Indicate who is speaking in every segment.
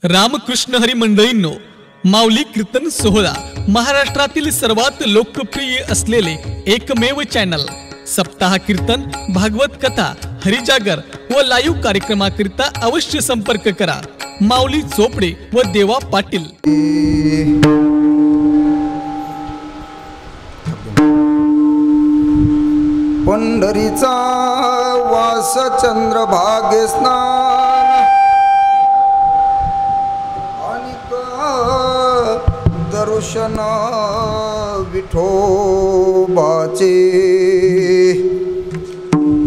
Speaker 1: रामकृष्ण हरी मंडळींनो, माऊली कीर्तन सोहळा महाराष्ट्रातील सर्वात लोकप्रिय असलेले एकमेव चॅनल सप्ताह कीर्तन, भागवत कथा, हरिजागर व लाईव्ह कार्यक्रमाकरिता अवश्य संपर्क करा। माऊली चोपडे व देवा पाटील।
Speaker 2: पंढरीचा वास चंद्रभागे स्नान दर्शन विठोबाचे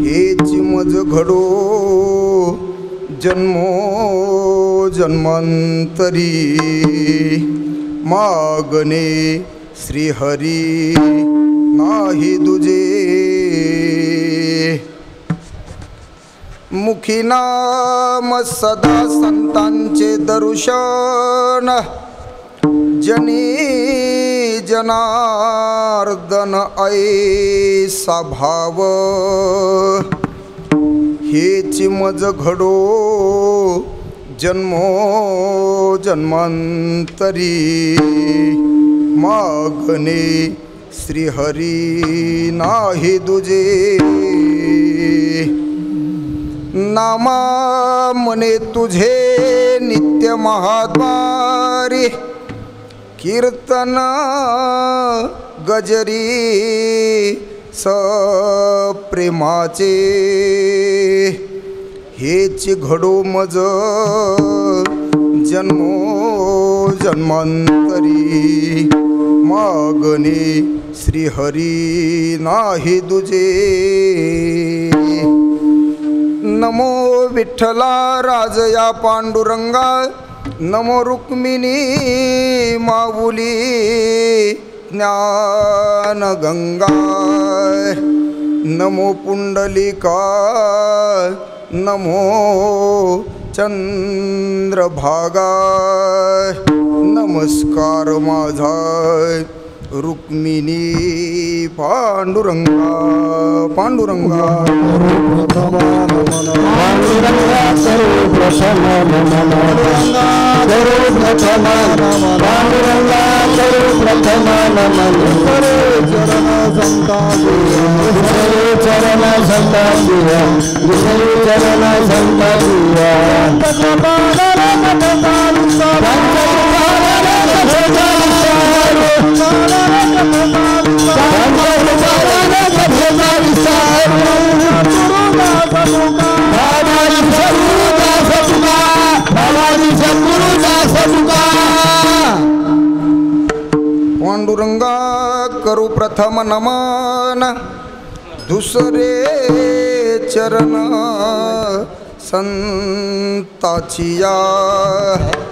Speaker 2: हेची मज घडो जन्मो जन्मांतरी मागणे श्रीहरी नाही दुजे मुखी नाम सदा संतांचे दर्शन जनी जनार्दन ऐसा भाव हेची मज घडो जन्मो जन्मांतरी मागणे श्रीहरी नाही दुजे नामा मने तुझे नित्य महाद्वारी कीर्तन गजरी सप्रेमाचे हेची घडो मज जन्मो जन्मांतरी मागणे श्रीहरी नाही दुजे नमो विठ्ठला राजया पांडुरंगा नमो रुक्मिणी माऊली ज्ञान गंगा नमो पुंडलिका नमो चंद्रभागा नमस्कार माझा रुक्मिणी पांडुरंगा पांडुरंगा पांडुरंगा करू प्रथम नमन दुसरे चरण संताचिया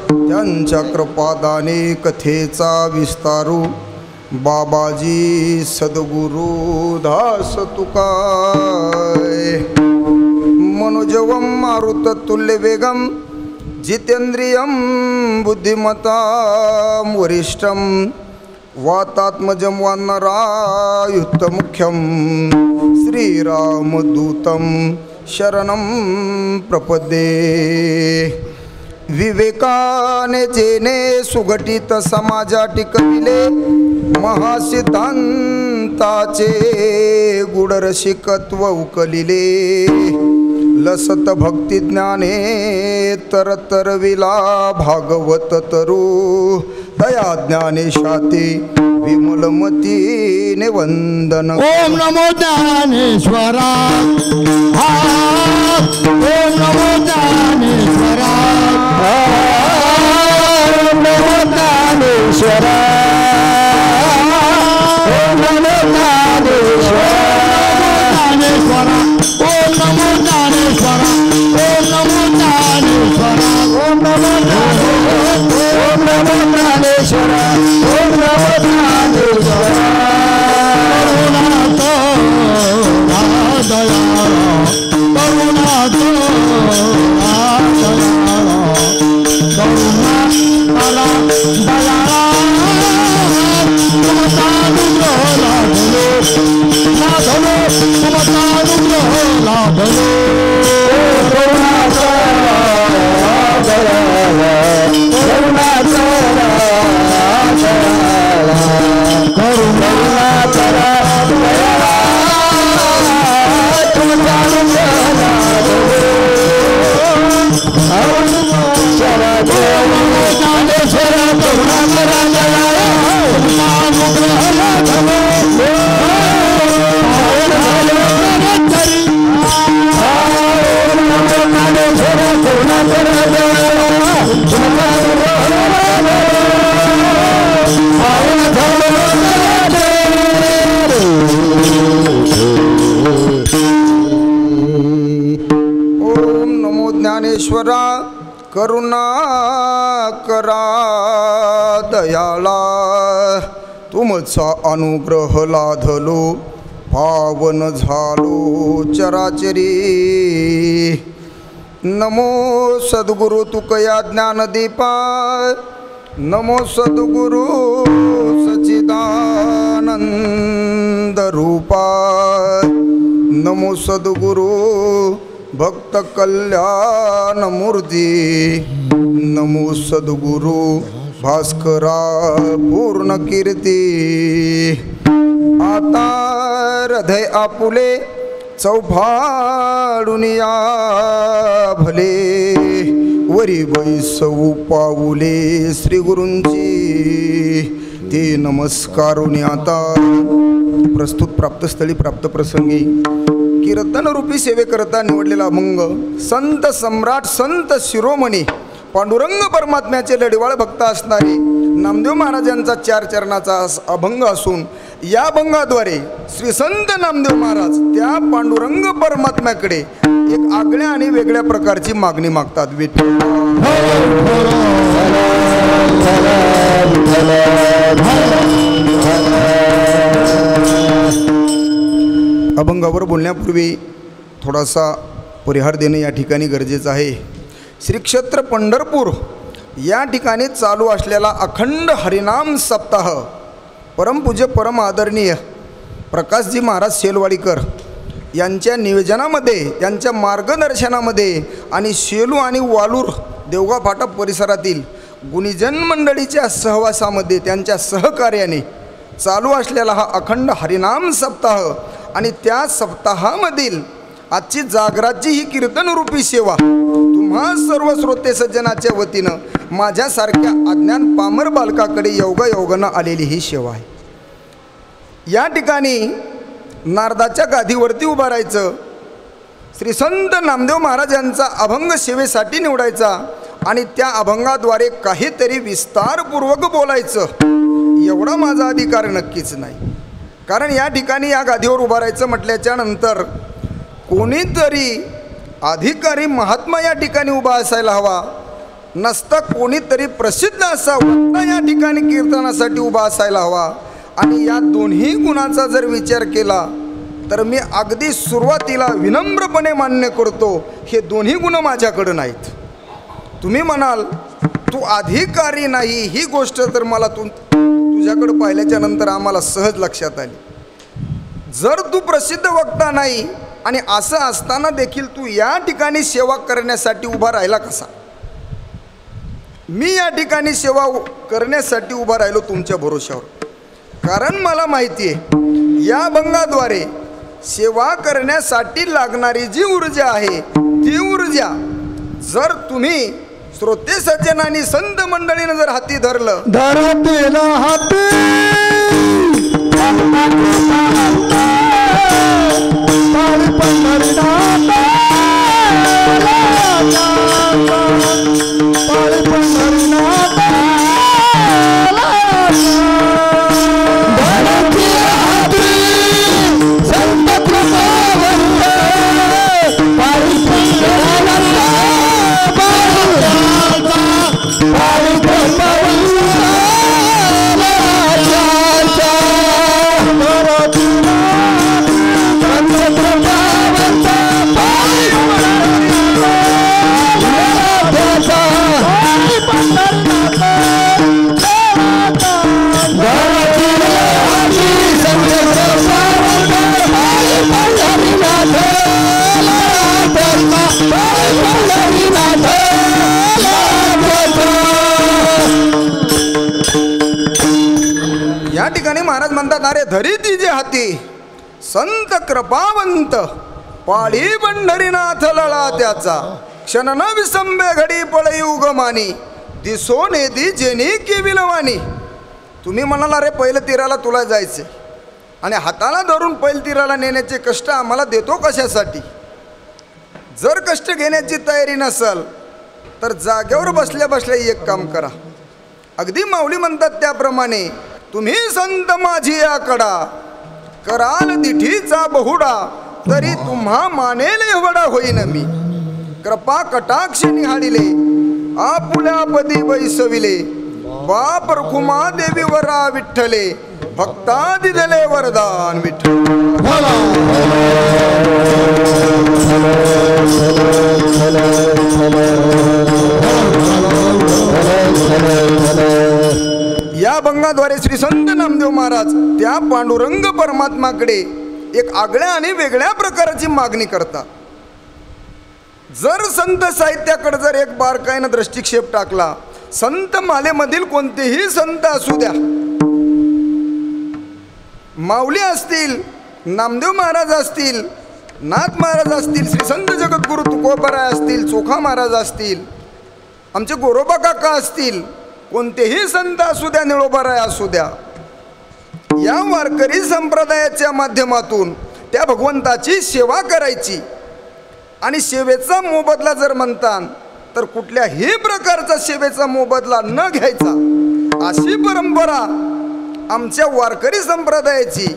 Speaker 2: त्यांच्या कृपादाने कथेचा विस्तारू बाबाजी सद्गुरु दास तुकाय मनोजवम मारुत तुल्य वेगम जितेंद्रियम बुद्धिमतां वरिष्ठम वातात्मजं वानरायुक्तमुख्यं श्रीरामदूतं शरणं प्रपद्ये विवेकाने जेने सुघटित समाजा टिकविले महासिद्धांताचे गुढरसिकत्व उकलिले लसत भक्ती ज्ञाने तरतरविला भागवत तरु दया ज्ञानेशाती विमलमतीने वंदन
Speaker 3: ओम नमो ज्ञानेश्वरा ओम नमो ज्ञानेश्वरा ओम नमो ज्ञानेश्वरा ओम नमो ज्ञानेश्वरा ओम नमो ज्ञानेश्वरा ओम नमो ज्ञानेश्वरा ओम नमो ज्ञानेश्वरा ओम नमो ज्ञानेश्वरा
Speaker 2: करुणा
Speaker 3: ज्ञानेश्वर करुणाकर
Speaker 2: ज्ञानेश्वरा करुणा करा दयाला तुमचा अनुग्रह लाधलो पावन झालो चराचरी नमो सद्गुरु तुकया ज्ञानदीपा नमो सद्गुरु सच्चिदानंद रूपा नमो सद्गुरु भक्त कल्याण मूर्ती नमो सद्गुरु भास्करा पूर्ण कीर्ती आता हृदय आपुले चौफाडून या भले वरी वैसव पाऊले श्री गुरूंची ते नमस्कारुनी आता प्रस्तुत प्राप्तस्थळी प्राप्त प्रसंगी कीर्तन रूपी सेवेकरता निवडलेला अभंग संत सम्राट संत शिरोमणी पांडुरंग परमात्म्याचे लढीवाळ भक्त असणारे नामदेव महाराजांचा 4 चरणाचा अभंग असून या अभंगाद्वारे श्री संत नामदेव महाराज त्या पांडुरंग परमात्म्याकडे एक आगळ्या आणि वेगळ्या प्रकारची मागणी मागतात. अभंगावर बोलण्यापूर्वी थोडासा परिहार देणे या ठिकाणी गरजेचं आहे. श्री क्षेत्र पंढरपूर या ठिकाणी चालू असलेला अखंड हरिनाम सप्ताह परमपूज्य परम आदरणीय प्रकाशजी महाराज शेलवाडीकर यांच्या नियोजनामध्ये यांच्या मार्गदर्शनामध्ये आणि शेलू आणि वालूर देवगाव फाटा परिसरातील गुणीजन मंडळीच्या सहवासामध्ये त्यांच्या सहकार्याने चालू असलेला हा अखंड हरिनाम सप्ताह आणि त्या सप्ताहामधील आजची जागराची ही कीर्तनरूपी सेवा तुम्हा सर्व श्रोते सज्जनाच्या वतीनं माझ्यासारख्या अज्ञान पामर बालकाकडे योगायोगानं आलेली ही सेवा आहे. या ठिकाणी नारदाच्या गादीवरती उभा राहायचं, श्री संत नामदेव महाराजांचा अभंग सेवेसाठी निवडायचा आणि त्या अभंगाद्वारे काहीतरी विस्तारपूर्वक बोलायचं एवढा माझा अधिकार नक्कीच नाही. कारण या ठिकाणी या गादीवर उभा राहायचं म्हटल्याच्या नंतर कोणीतरी अधिकारी महात्मा या ठिकाणी उभा असायला हवा, नसता कोणीतरी प्रसिद्ध असा वक्ता या ठिकाणी कीर्तनासाठी उभा असायला हवा. आणि या दोन्ही गुणाचा जर विचार केला तर मी अगदी सुरुवातीला विनम्रपणे मान्य करतो हे दोन्ही गुण माझ्याकडे नाहीत. तुम्ही म्हणाल तू अधिकारी नाही, ही गोष्ट तर मला तुझ्याकडे पाहिल्याच्या नंतर आम्हाला सहज लक्षात आली. जर तू प्रसिद्ध वक्ता नाही आणि असं असताना देखील तू या ठिकाणी सेवा करण्यासाठी उभा राहिला कसा? मी या ठिकाणी सेवा करण्यासाठी उभा राहिलो तुमच्या भरोशावर. कारण मला माहिती आहे या अभंगाद्वारे सेवा करण्यासाठी लागणारी जी ऊर्जा आहे ती ऊर्जा जर तुम्ही श्रोते सज्जनांनी संत मंडळीनं जर हाती धरलं
Speaker 3: हाती
Speaker 2: या ठिकाणी महाराज म्हणतात, अरे धरी तिजे हाती संत कृपावंत पाळी पंढरीनाथ लळा त्याचा क्षण न विसंबे घडी पळई उगमानी दिसोन येती जेनी केविलवाणी. तुम्ही म्हणाला रे पहिलं तीराला तुला जायचे आणि हाताला धरून पहिलं तीराला नेण्याचे कष्ट आम्हाला देतो कशासाठी. जर कष्ट घेण्याची तयारी नसेल तर जागेवर बसल्या बसल्या एक काम करा. अगदी माऊली म्हणतात त्याप्रमाणे तुम्ही संत माझी आकडा कराल दिठीचा बहुडा तरी तुम्हा मानेल एवढा होईन मी. कृपा कटाक्ष निहाळिले आपुल्या पदी बैसविले बाप रखुमा देवी वरा विठ्ठले भक्तादि दिले वरदान विठ्ठल. या भंगाद्वारे श्री संत नामदेव महाराज त्या पांडुरंग परमात्माकडे एक आगळ्या आणि वेगळ्या प्रकारची मागणी करतात. जर संत साहित्याकडे जर एक बारकाईनं दृष्टिक्षेप टाकला, संत मालेमधील कोणतेही संत असू द्या, माऊली असतील, नामदेव महाराज असतील, नाथ महाराज असतील, श्री संत जगद्गुरु तुकोबाराय असतील, चोखा महाराज असतील, आमचे गोरोबा काका असतील, कोणतेही संत असू द्या, निळोबाराय असू द्या, या वारकरी संप्रदायाच्या माध्यमातून त्या भगवंताची सेवा करायची. आणि सेवेचा मोबदला जर म्हणतात तर कुठल्याही प्रकारचा सेवेचा मोबदला न घ्यायचा, अशी परंपरा आमच्या वारकरी संप्रदायाची.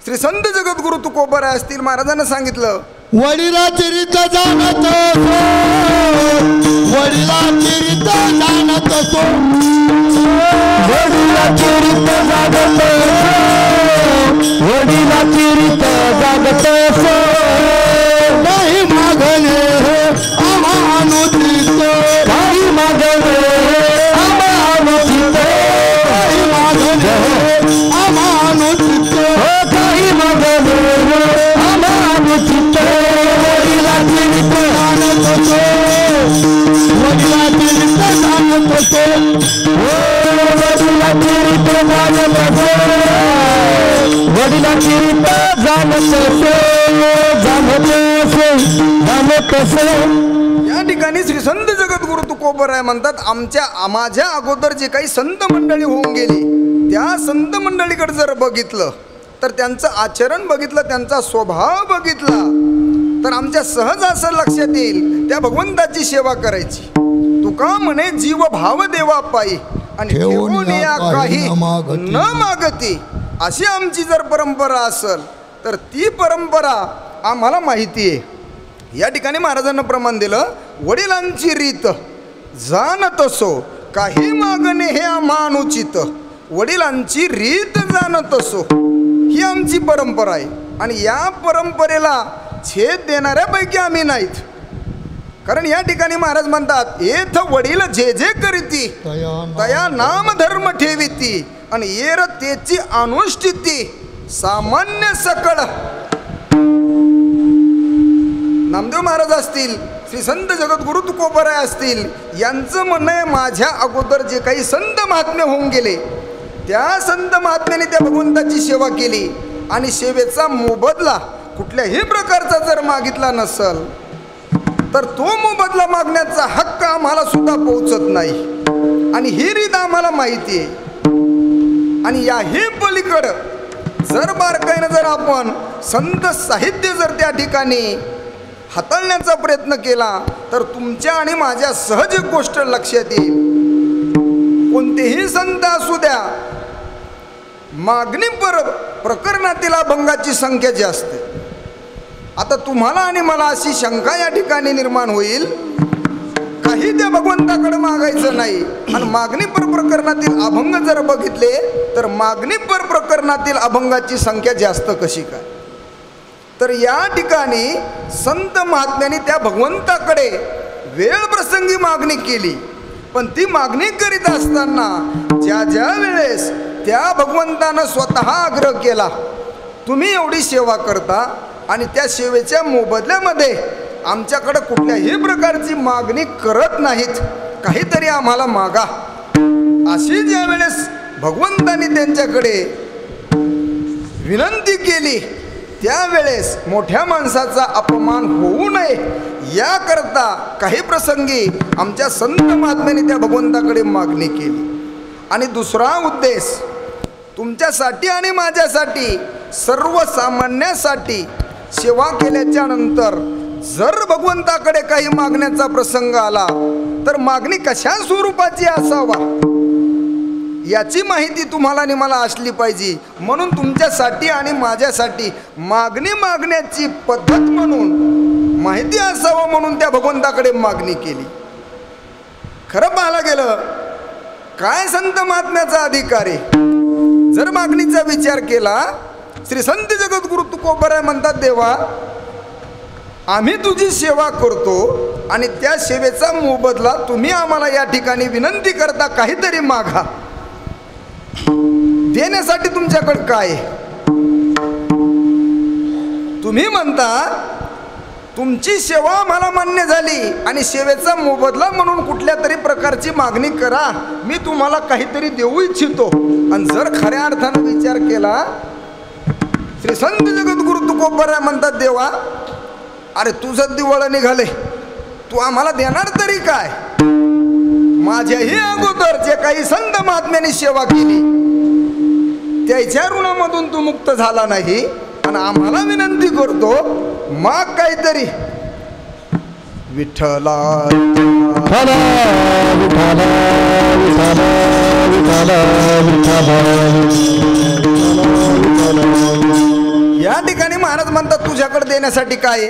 Speaker 2: श्री संत जगद्गुरु तुकोबाराय असतील, महाराजांना सांगितलं
Speaker 3: वडिलाची रीत जाणत असो, वडिलाची रीत जाणत असो, वडिलाची रीत जागत असो, वडिलाची रीत जागत असो. काही मागणे अमानुचित, काही मागणे अमानुचित, काही मागणे अमानुचित, काही मागणे अमानुचित. वडिलाची रीत जाणत असो, वडिलाची रीत जाणत असो, वडिलाची रीत जाणत असो, वडिलाची रीत जाणत असो, जाणत असो, जाणत असो.
Speaker 2: या ठिकाणी श्री संत जगद्गुरु तुकोबाराय म्हणतात माझ्या अगोदर जे काही संत मंडळी होऊन गेली, त्या संत मंडळीकडे जर बघितलं तर त्यांचं आचरण बघितलं, त्यांचा स्वभाव बघितला तर आमच्या सहज असं लक्षात येईल त्या भगवंताची सेवा करायची. तुका म्हणे जीव भाव देवा पायी आणि ठेवून या काही न मागती. अशी आमची जर परंपरा असेल तर ती परंपरा आम्हाला माहिती आहे. या ठिकाणी महाराजांना प्रमाण दिलं, वडिलांची रीत जाणत असो, काही मागणे हे अमानुचित. वडिलांची रीत जाणत असो, ही आमची परंपरा आहे. आणि या परंपरेला छेद देणाऱ्यापैकी आम्ही नाहीत. कारण या ठिकाणी महाराज म्हणतात येथ वडील जे जे करीती तया नाम धर्म ठेविती आणि येर तेची अनुष्ठिती सामान्य सकळ. नामदेव महाराज असतील, श्री संत जगद्गुरु तुकोबाराय असतील, यांचं म्हणणं आहे माझ्या अगोदर जे काही संत महात्मे होऊन गेले, त्या संत महात्म्याने त्या भगवंताची सेवा केली आणि सेवेचा मोबदला कुठल्याही प्रकारचा जर मागितला नसल तर तो मोबदला मागण्याचा हक्क आम्हाला सुद्धा पोहोचत नाही. आणि ही रीत आम्हाला माहिती आहे. आणि याही पलीकडं जर बारकाईनं जर आपण संत साहित्य जर त्या ठिकाणी हाताळण्याचा प्रयत्न केला तर तुमच्या आणि माझ्या सहज एक गोष्ट लक्षात येईल. कोणतेही संत असू द्या, मागणी प्रकरणातील अभंगाची संख्या जास्त. आता तुम्हाला आणि मला अशी शंका या ठिकाणी निर्माण होईल, काही त्या भगवंताकडे मागायचं नाही आणि मागणी प्रकरणातील अभंग जर बघितले तर मागणी प्रकरणातील अभंगाची संख्या जास्त कशी काय. तर या ठिकाणी संत महात्म्यांनी त्या भगवंताकडे वेळ प्रसंगी मागणी केली, पण ती मागणी करीत असताना ज्या ज्या वेळेस त्या भगवंतानं स्वतः आग्रह केला, तुम्ही एवढी सेवा करता आणि त्या सेवेच्या मोबदल्यामध्ये आमच्याकडे कुठल्याही प्रकारची मागणी करत नाहीत, काहीतरी आम्हाला मागा, अशी ज्या वेळेस भगवंतांनी त्यांच्याकडे विनंती केली त्यावेळेस मोठ्या माणसाचा अपमान होऊ नये याकरता काही प्रसंगी आमच्या संत महात्म्यांनी त्या भगवंताकडे मागणी केली. आणि दुसरा उद्देश तुमच्यासाठी आणि माझ्यासाठी सर्वसामान्यासाठी सेवा केल्याच्या नंतर जर भगवंताकडे काही मागण्याचा प्रसंग आला तर मागणी कशा स्वरूपाची असावा याची माहिती तुम्हाला आणि मला असली पाहिजे. म्हणून तुमच्यासाठी आणि माझ्यासाठी मागणी मागण्याची पद्धत म्हणून माहिती असावं म्हणून त्या भगवंताकडे मागणी केली. खरं पाहायला गेलं काय संत महात्म्याचा अधिकार आहे. जर मागणीचा विचार केला श्री संत जगद्गुरु तुकोबराय म्हणतात, देवा आम्ही तुझी सेवा करतो आणि त्या सेवेचा मोबदला तुम्ही आम्हाला या ठिकाणी विनंती करता काहीतरी मागा. देण्यासाठी तुमच्याकडे काय आहे? तुम्ही म्हणता तुमची सेवा मला मान्य झाली आणि सेवेचा मोबदला म्हणून कुठल्या तरी प्रकारची मागणी करा, मी तुम्हाला काहीतरी देऊ इच्छितो. आणि जर खऱ्या अर्थानं विचार केला श्री संत जगद्गुरु तुकोबराय म्हणतात, देवा अरे तुझं दिवळ निघाले, तू आम्हाला देणार तरी काय? माझ्याही अगोदर जे काही संत महात्म्यांनी सेवा केली त्याच्या ऋणामधून तू मुक्त झाला नाही आणि आम्हाला विनंती करतो माग काहीतरी. विठ्ठला
Speaker 3: विठ्ठला विठ्ठला विठ्ठला
Speaker 2: या ठिकाणी महाराज म्हणतात तुझ्याकडे देण्यासाठी काय?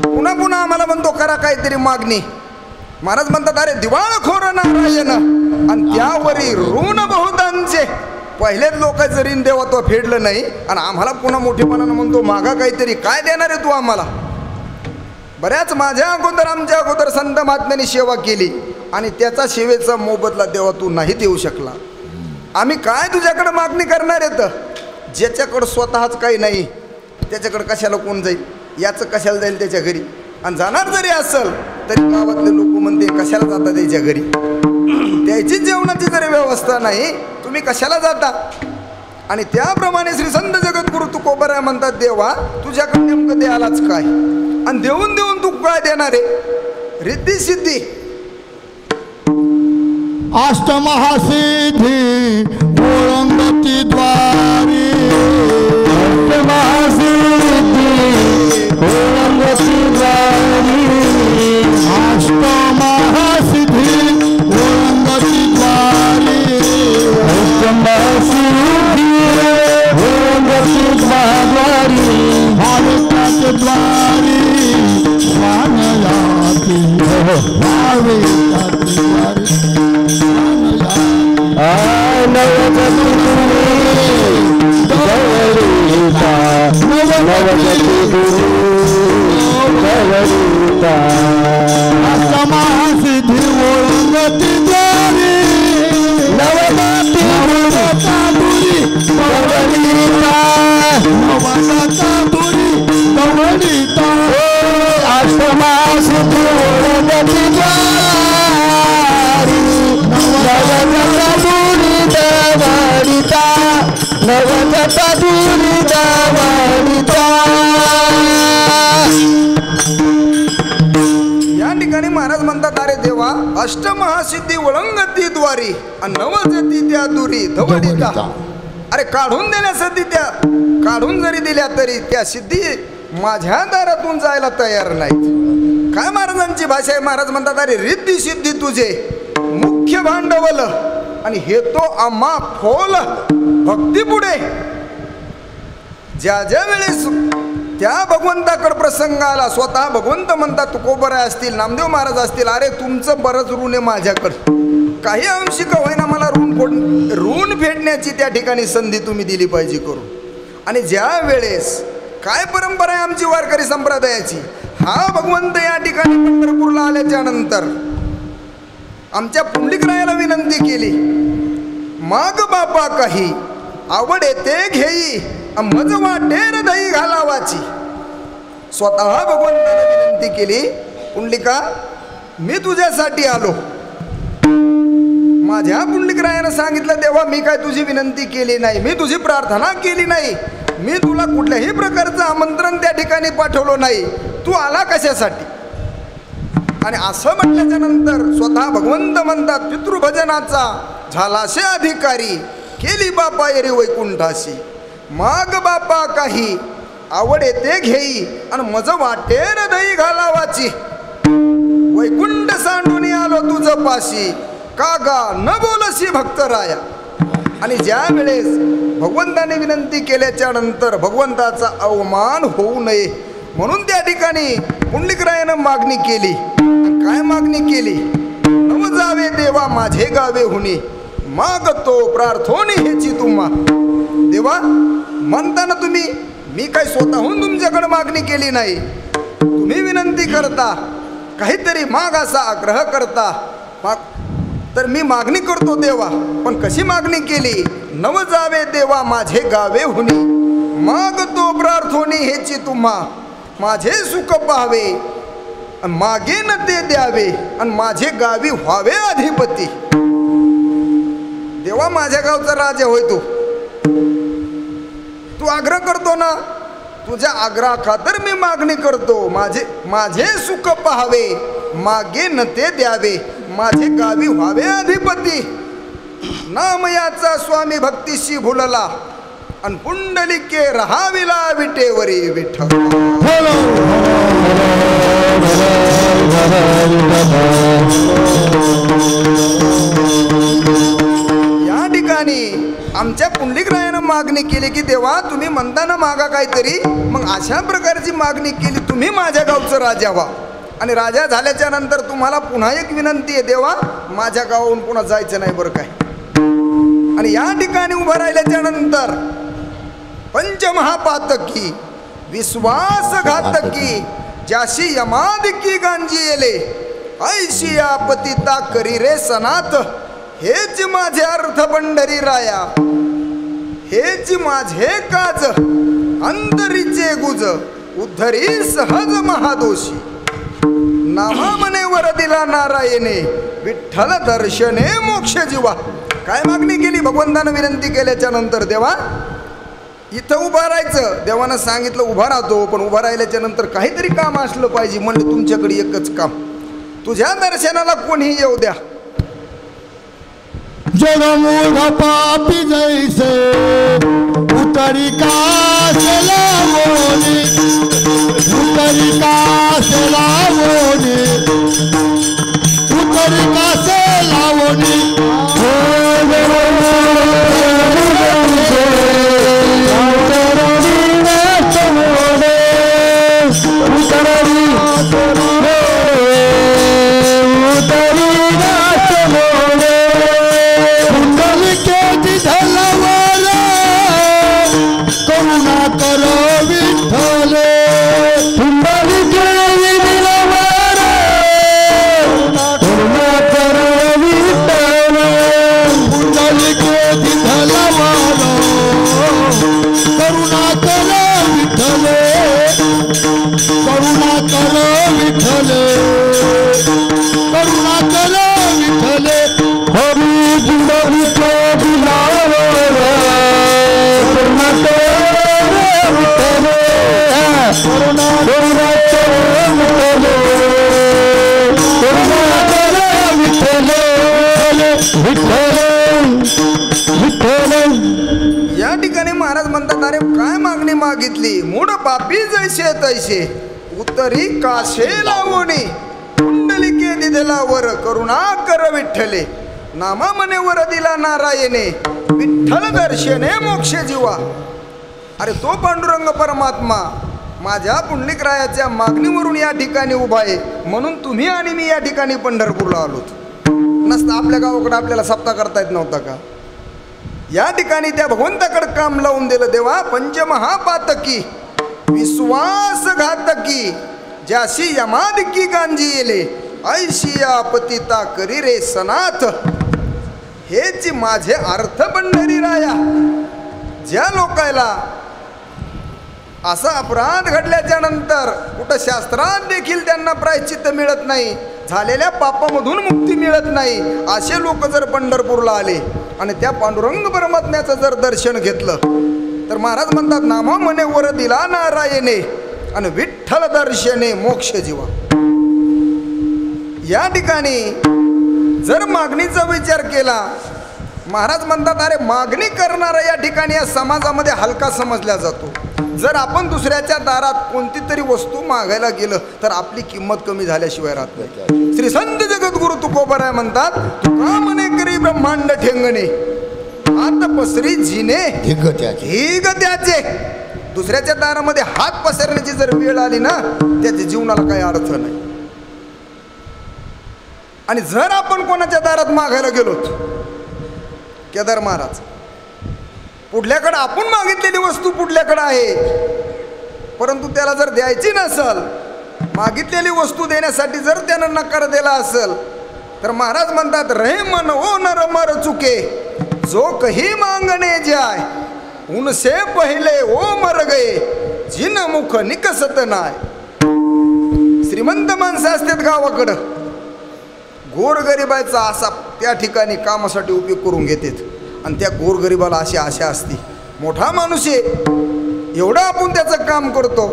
Speaker 2: पुन्हा पुन्हा आम्हाला म्हणतो करा काहीतरी मागणी. महाराज म्हणतात अरे दिवाळखोर नारायण आणि त्यावरी ऋण बहुतांचे. पहिलेच लोकांचं ऋण देवा तो फेडलं नाही आणि आम्हाला पुन्हा मोठेपणानं म्हणतो मागा काहीतरी. काय देणार आहे तू आम्हाला? बऱ्याच माझ्या अगोदर आमच्या अगोदर संत महात्म्यांनी सेवा केली आणि त्याचा सेवेचा मोबदला देवा तू नाही देऊ शकला. आम्ही काय तुझ्याकडे मागणी करणार आहेत? ज्याच्याकडं स्वतःच काही नाही त्याच्याकडं कशाला कोण जाईल? याचं कशाला जाईल त्याच्या घरी? आणि जाणार जरी असेल तरी गावातले लोक म्हणते कशाला जाता त्याच्या घरी? त्याची जेवणाची जरी व्यवस्था नाही तुम्ही कशाला जाता? आणि त्याप्रमाणे श्री संत जगद्गुरु तुकोबराय म्हणतात, देवा तुझ्याकडे नेमकं द्यायलाच काय? आणि देऊन देऊन तू काय देणार आहे? रिद्धी सिद्धी
Speaker 3: अष्टमहासिद्धी ओळंगती द्वारी. अष्टमहासिद्धी ओळंगती द्वारी. अष्टमहासिद्धी ओळंगती द्वारी. अष्टमहासिद्धी ओळंगती द्वारी. भाविकाच्या द्वारी मानयाती भाविकाच्या द्वारी. अष्टमहासिद्धी ओळंगती द्वारी. नवदाती दुरी दवडीता. नवदाता दुरी दवडीता. अष्टमहासिद्धी ओळंगती द्वारी. नवदाता दुरी दवडीता. नवदाता दुरी दवडीता.
Speaker 2: या ठिकाणी महाराज म्हणतात अरे देवा अष्टमहासिद्धी ओळंगती द्वारी आणि नवजती त्या दुरी धवडीता. अरे काढून देण्यासाठी त्या काढून जरी दिल्या तरी त्या सिद्धी माझ्या दारातून जायला तयार नाहीत. काय महाराजांची भाषा आहे? महाराज म्हणतात अरे रिद्धी सिद्धी तुझे मुख्य भांडवल आणि हे तो आम्हा फोल भक्ती पुढे. ज्या ज्या वेळेस त्या भगवंताकडे प्रसंग आला स्वतः भगवंत म्हणतात तुकोबराय असतील नामदेव महाराज असतील, अरे तुमचं बरंच ऋण आहे माझ्याकडं, काही अंशी का होईना मला ऋण फेडण्याची त्या ठिकाणी संधी तुम्ही दिली पाहिजे करून. आणि ज्या वेळेस काय परंपरा आहे आमची वारकरी संप्रदायाची, हा भगवंत या ठिकाणी पंढरपूरला आल्याच्या नंतर आमच्या पुंडलिकरायाला विनंती केली, माग बापा काही आवडे ते घेई मज वाटेर दही घालावाची. स्वतः भगवंताला विनंती केली, पुंडलिका मी तुझ्यासाठी आलो. माझ्या पुंडलिकरायानं सांगितलं, देवा मी काय तुझी विनंती केली नाही, मी तुझी प्रार्थना केली नाही, मी तुला कुठल्याही प्रकारचं आमंत्रण त्या ठिकाणी पाठवलं नाही, तू आला कशासाठी? आणि असं म्हटल्याच्या नंतर स्वतः भगवंत म्हणतात, पितृभजनाचा झालाशे अधिकारी, केली बापा येरी वैकुंठाशी, माग बापा काही आवडे ते घेई, आणि मज वाटेर दही घालावाची, वैकुंठ सांडून आलो तुझ पाशी, कागा न बोलशी भक्तराया. आणि ज्या वेळेस भगवंताने विनंती केल्याच्या नंतर भगवंताचा अवमान होऊ नये म्हणून त्या ठिकाणी पुंडलिकरायानं मागणी केली. काय मागणी केली? नव जावे देवा माझे गावे हुनी, मागतो प्रार्थोनी हेची तुम्हा. देवा म्हणताना तुम्ही, मी काय स्वतःहून तुमच्याकडे मागणी केली नाही, तुम्ही विनंती करता, काहीतरी माग असा आग्रह करता, तर मी मागणी करतो देवा. पण कशी मागणी केली? नव जावे देवा माझे गावे हुनी, मागतो प्रार्थोनी हेची तुम्हा, माझे सुख पाहावे मागे न ते द्यावे, आणि माझे गावी व्हावे अधिपती. देवा माझ्या गावचा राजा होय तू आग्रह करतो ना, तुझ्या आग्रहा खातर मी मागणी करतो, माझे सुख पाहावे मागे न ते द्यावे, माझे गावी व्हावे अधिपती. नाम याचा स्वामी भक्तीशी भुलला, आणि पुंडलिके रहाविला विटेवरी विठ्ठल. या ठिकाणी आमच्या पुंडलिकरायानं मागणी केली की देवा तुम्ही म्हणताना मागा काहीतरी, मग अशा प्रकारची मागणी केली, तुम्ही माझ्या गावचं राजा व्हा. आणि राजा झाल्याच्या नंतर तुम्हाला पुन्हा एक विनंती आहे, देवा माझ्या गावाहून पुन्हा जायचं नाही बरं काय. आणि या ठिकाणी उभं राहिल्याच्या नंतर पंचमहापातकी विश्वासघातकी, ज्याशी यमादिकी गांजी येले, ऐशी आपतिता करी रे सनात, हेच माझे अर्थ पंढरी राया, हेच माझे काज अंतरीचे गुज, उद्धरी सहज महादोषी. नामा मने वर दिला नारायणे, विठ्ठल दर्शने मोक्ष जीवा. काय मागणी केली? भगवंतानं विनंती केल्याच्या नंतर देवा इथं उभं राहायचं. देवानं सांगितलं उभा राहतो, पण उभा राहिल्याच्या नंतर काहीतरी काम असलं पाहिजे. म्हणलं तुमच्याकडे एकच काम, तुझ्या दर्शनाला कोणीही येऊ द्या.
Speaker 3: जगमूढ पापी जैसे उतरी कास लावोनी, उतरी कास लावोनी, उतरी कास लावोनी.
Speaker 2: या ठिकाणी महाराज म्हणतात, अरे काय मागणी मागितली? मूढ पापी जैसे तैसे उतरी काशे लावोनी, कुंडलिके दिदला वर करुणा कर विठ्ठले, नामा मने वर दिला नारायणे, विठ्ठल दर्शने मोक्ष जीवा. अरे तो पांडुरंग परमात्मा माझ्या पुंडलिकरायाच्या मागणीवरून या ठिकाणी उभा आहे, म्हणून तुम्ही आणि मी या ठिकाणी पंढरपूरला आलोत. नसतं आपल्या गावाकडे आपल्याला सप्ताह करता येत नव्हता का? या ठिकाणी त्या भगवंताकडे काम लावून दिलं. देवा पंचमहापातकी विश्वासघातकी, ज्याशी यमादिकी गांजी येले, ऐशी आपतिता करी रे सनाथ, हेच माझे अर्थ पंढरी राया. ज्या लोकायला असा अपराध घडल्याच्या नंतर कुठं शास्त्रात देखील त्यांना प्रायश्चित्त मिळत नाही, झालेल्या पापामधून मुक्ती मिळत नाही, असे लोक जर पंढरपूरला आले आणि त्या पांडुरंग परमात्म्याचं जर दर्शन घेतलं, तर महाराज म्हणतात नामा म्हणे वर दिला नारायणे आणि विठ्ठल दर्शने मोक्ष जीवा. या ठिकाणी जर मागणीचा विचार केला, महाराज म्हणतात अरे मागणी करणारा या ठिकाणी या समाजामध्ये हलका समजला जातो. जर आपण दुसऱ्याच्या दारात कोणती तरी वस्तू मागायला गेलं तर आपली किंमत कमी झाल्याशिवाय राहत नाही. श्री संत जगद्गुरु तुकोबराय म्हणतात तुका म्हणे करी ब्रह्मांड ठेंगणे हात पसरी जिने ढिग त्याचे. दुसऱ्याच्या दारामध्ये हात पसरण्याची जर वेळ आली ना त्याच्या जीवनाला काही अर्थ नाही. आणि जर आपण कोणाच्या दारात मागायला गेलो, केदार महाराज पुढल्याकडे आपण मागितलेली वस्तू पुढल्याकडे आहे, परंतु त्याला जर द्यायची नसल, मागितलेली वस्तू देण्यासाठी जर त्यानं नकार दिला असेल, तर महाराज म्हणतात रे मन ओ नर मर चुके जो कही मांगणे जाय उनसे पहिले ओ मर गए जिन मुख निकसत नाय. श्रीमंत माणसं असतात गावाकडं, गोरगरिबाचा असा त्या ठिकाणी कामासाठी उपयोग करून घेतात. आणि त्या गोरगरिबाला अशी आशा असते मोठा माणूस आहे एवढं आपण त्याचं काम करतो.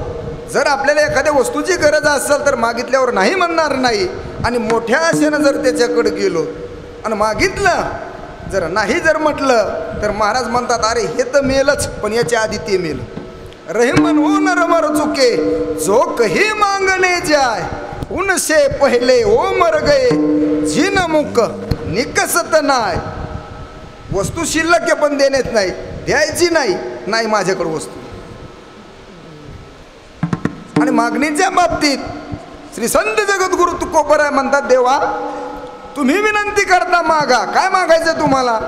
Speaker 2: जर आपल्याला एखाद्या वस्तूची गरज असेल तर मागितल्यावर नाही म्हणणार नाही. आणि मोठ्या आशेनं जर त्याच्याकडे गेलो आणि मागितलं, जर नाही जर म्हटलं तर महाराज म्हणतात अरे हे तर मेलच, पण याच्या आधी ते मेल. रहीमन हो नर मर चुके जो कही मांगणे जाय उनसे पहिले ओ मर गए जिन मुख निकसत नाय. वस्तू शिल्लक आहे पण देण्यात नाही, द्यायची नाही, नाही माझ्याकडे वस्तू. आणि मागणीच्या बाबतीत श्री संत जगद्गुरु तुकोबराय म्हणतात देवा तुम्ही विनंती करता मागा. काय मागायचं तुम्हाला?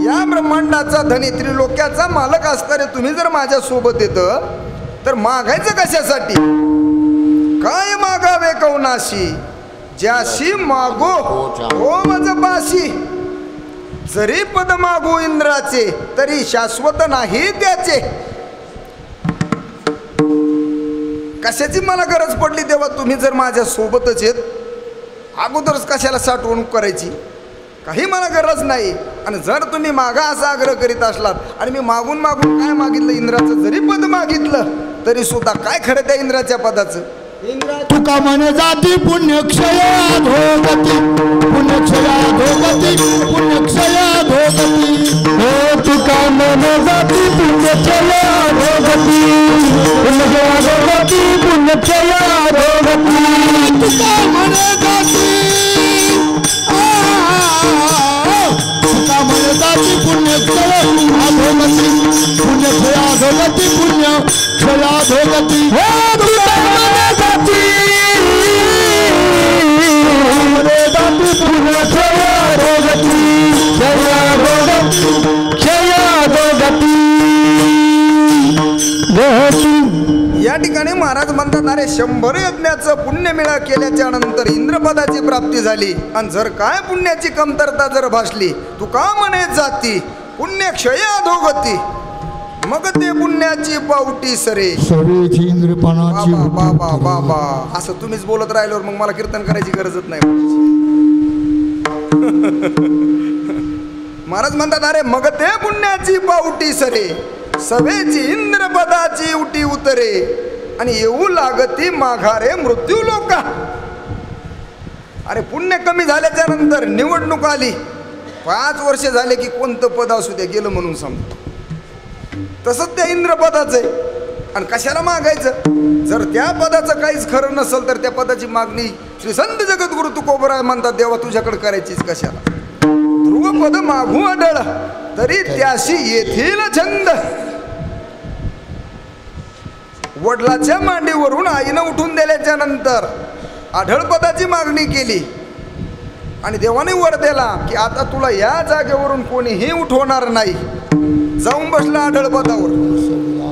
Speaker 2: या ब्रह्मांडाचा धनी त्रिलोक्याचा मालक असणारे तुम्ही जर माझ्या सोबत येतं तर मागायचं कशासाठी? काय मागावे कौनाशी ज्याशी मागो हो मज पाशी. जरी पद मागू इंद्राचे तरी शाश्वत नाही त्याचे. कशाची मला गरज पडली तेव्हा तुम्ही जर माझ्या सोबतच येत, अगोदरच कशाला साठवणूक करायची? काही मला गरज नाही. आणि जर तुम्ही मागा असा आग्रह करीत असलात आणि मी मागून मागून काय मागितलं इंद्राचं जरी पद मागितलं तरी सुद्धा काय खरं त्या इंद्राच्या पदाचं?
Speaker 3: तुका मन जाती पुण्यक्षया धोगती पुण्यक्षया धोगती पुण्यक्षया धोगती. हो तुका मन जाती पुण्यक्षया धोगती पुण्यक्षया धोगती पुण्यक्षया धोगती. तुका मन जाती तुका मन जाती पुण्यक्षया धोगती पुण्यक्षया धोगती पुण्यक्षया धोगती. हो तुका
Speaker 2: या ठिकाणी महाराज म्हणतात अरे 100 यज्ञाचं पुण्य मिळा केल्याच्या नंतर इंद्रपदाची प्राप्ती झाली. आणि जर काय पुण्याची कमतरता जर भासली तुका म्हणे जाती पुण्यक्षय अधोगती. मग ते पुण्याची पावटी सरे.
Speaker 3: इंद्रपणाची
Speaker 2: बाबा बाबा असं तुम्हीच बोलत राहिल्यावर मग मला कीर्तन करायची गरजच नाही. महाराज म्हणतात अरे मग ते पुण्याची पावटी सरे सभेची इंद्रपदाची उटी उतरे आणि येऊ लागती माघारे मृत्यू लोका. अरे पुण्य कमी झाल्याच्या नंतर निवडणूक आली, 5 वर्ष झाले की कोणतं पद असू द्या गेलं म्हणून समजा. तसंच त्या इंद्रपदाचं आहे. आणि कशाला मागायचं? जर त्या पदाचं काहीच खरं नसेल तर त्या पदाची मागणी श्री संत जगद्गुरु तुकोबराय म्हणतात देवा तुझ्याकडे करायचीच कशाला? ध्रुवपद मागू आढळ तरी त्याशी येथील छंद. वडिलाच्या मांडीवरून आईनं उठून दिल्याच्या नंतर आढळपदाची मागणी केली आणि देवाने वर दिला की आता तुला या जागेवरून कोणीही उठवणार नाही. जाऊन बसला आढळपदावर,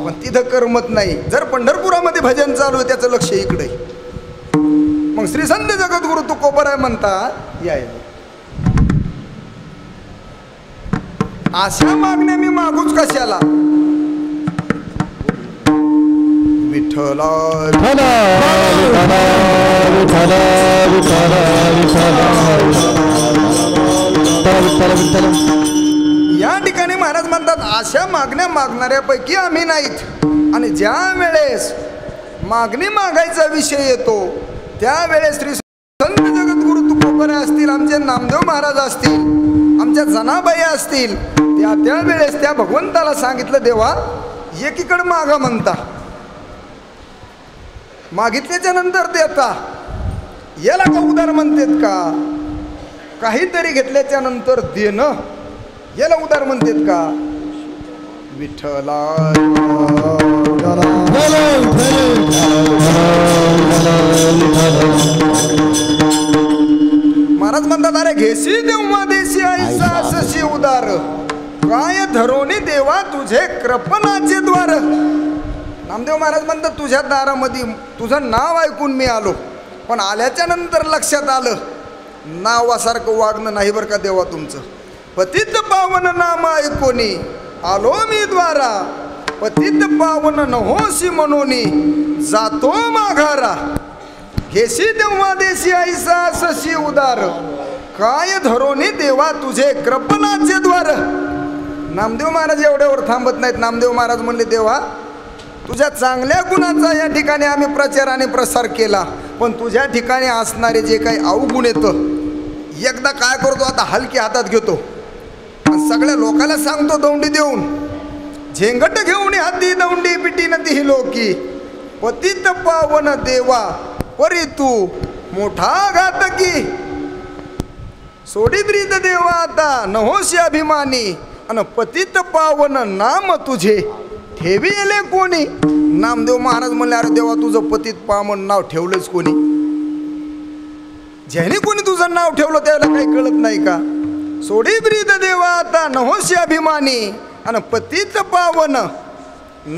Speaker 2: पण तिथं करमत नाही. जर पंढरपुरामध्ये भजन चालू आहे त्याचं लक्ष इकडे. मग श्री संत जगद्गुरु तुकोबराय म्हणतात या अशा मागण्या मी मागूच कशाला? विठ्ठला या ठिकाणी महाराज म्हणतात अशा मागण्या मागणाऱ्यापैकी आम्ही नाहीत. आणि ज्या वेळेस मागणी मागायचा विषय येतो त्यावेळेस श्री संत जगद्गुरु तुकोबरे असतील, आमचे नामदेव महाराज असतील, आमच्या जनाबाई असतील, त्यावेळेस त्या भगवंताला सांगितलं, देवा एकीकडे मागा म्हणता, मागितल्याच्या नंतर देता, याला का उदार म्हणतात का? काहीतरी घेतल्याच्या नंतर देणं याला उदार म्हणतात का? विठ्ठला महाराज म्हणतात, अरे घेसी देवा देशी ऐसा असशी उदार, काय धरोनी देवा तुझे कृपणाचे द्वार. नामदेव महाराज म्हणतात, तुझ्या दारामध्ये तुझं नाव ऐकून मी आलो, पण आल्याच्या नंतर लक्षात आलं नावासारखं वागणं नाही बरं का देवा तुमचं. पतित पावन नाम ऐकोनी आलो मी द्वारा, पतित पावन नहोसी मनोनी जातो माघारा. घेशी देवा देशी ऐसा असशी उदार, काय धरोनी देवा तुझे कृपणाचे द्वार. नामदेव महाराज एवढ्यावर थांबत नाहीत. नामदेव महाराज म्हणले, देवा तुझ्या चांगल्या गुणाचा या ठिकाणी आम्ही प्रचार आणि प्रसार केला, पण तुझ्या ठिकाणी असणारे जे काही अवगुण येतं एकदा काय करतो, आता हलकी हातात घेतो आणि सगळ्या लोकांना सांगतो दौंडी देऊन, झेंगट घेऊन हाती दौंडी पिटी नदी ही लोकी, पतित पावन देवा परी तू मोठा घातकी. सोडीत रीत देवा आता नहोशी अभिमानी, अन पतित पावन नाम तुझे ठेविले कोणी. नामदेव महाराज म्हणले, अरे देवा तुझं पतित पावन नाव ठेवलंच कोणी? ज्याने कोणी तुझं नाव ठेवलं त्याला काही कळत नाही का? सोडी ब्रीद देवा आता नहोशी अभिमानी, आणि पतित पावन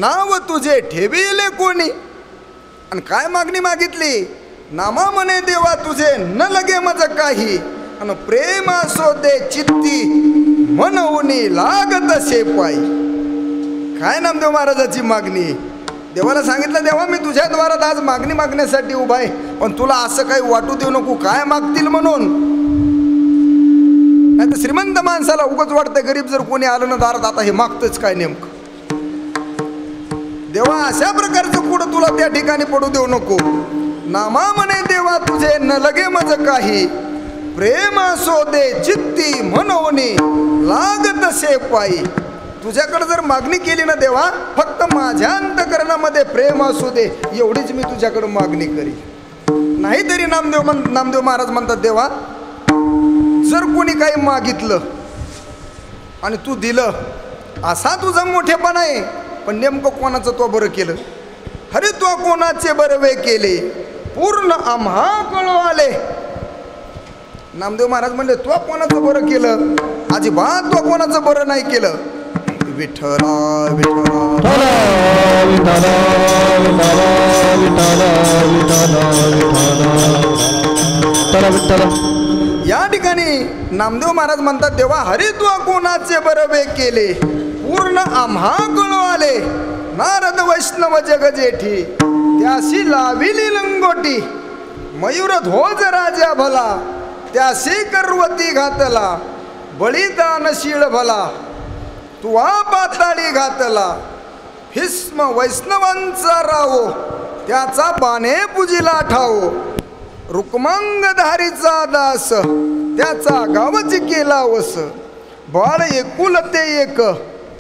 Speaker 2: नाव तुझे ठेविले कोणी. आणि काय मागणी मागितली? नामा म्हणे देवा तुझे न लगे मज काही, आणि प्रेम असो दे चित्ती मनवूनी लागत असे पायी. काय नामदेव महाराजाची मागणी? देवाला सांगितलं, देवा मी तुझ्या द्वारात आज मागणी मागण्यासाठी उभा आहे, पण तुला असं काही वाटू देऊ नको काय मागतील म्हणून. नाही तर श्रीमंत माणसाला उगाच वाटतं, गरीब जर कोणी आलं ना दारात आता हे मागतच काय नेमकं. देवा अशा प्रकारचं पुढं तुला त्या ठिकाणी पडू देऊ नको. नामा म्हणे देवा तुझे न लगे मज काही, प्रेम असो दे चित्ती मनवूनी लागत असे पायी. तुझ्याकडे जर मागणी केली ना देवा, फक्त माझ्या अंतकरणामध्ये प्रेम असू दे एवढीच मी तुझ्याकडे मागणी करी. नाहीतरी नामदेव महाराज म्हणतात, देवा जर कोणी काही मागितलं आणि तू दिलं असा तुझा मोठेपणा आहे, पण नेमकं कोणाचं तो बरं केलं? अरे तो कोणाचे बरवे केले पूर्ण आम्हा कळू आले. नामदेव महाराज म्हणले, तो कोणाचं बरं केलं? अजिबात तो कोणाचं बरं नाही केलं. विठ्ठला विठ्ठला या ठिकाणी नामदेव महाराज म्हणतात, देवा हरी तू कोणाचे बरवे केले पूर्ण आम्हा कळू आले. नारद वैष्णव जग जेठी त्याशी लाविली लंगोटी, मयूर ध्वज राजा भला त्याशी करवती घातला, बलिदानशील भला तू पाताळी घातला. भीष्म वैष्णवांचा रावो त्याचा बाणे पूजिला ठावो, रुक्मांगधारीचा दास त्याचा गावच केला वस. बाळ एकुलते एक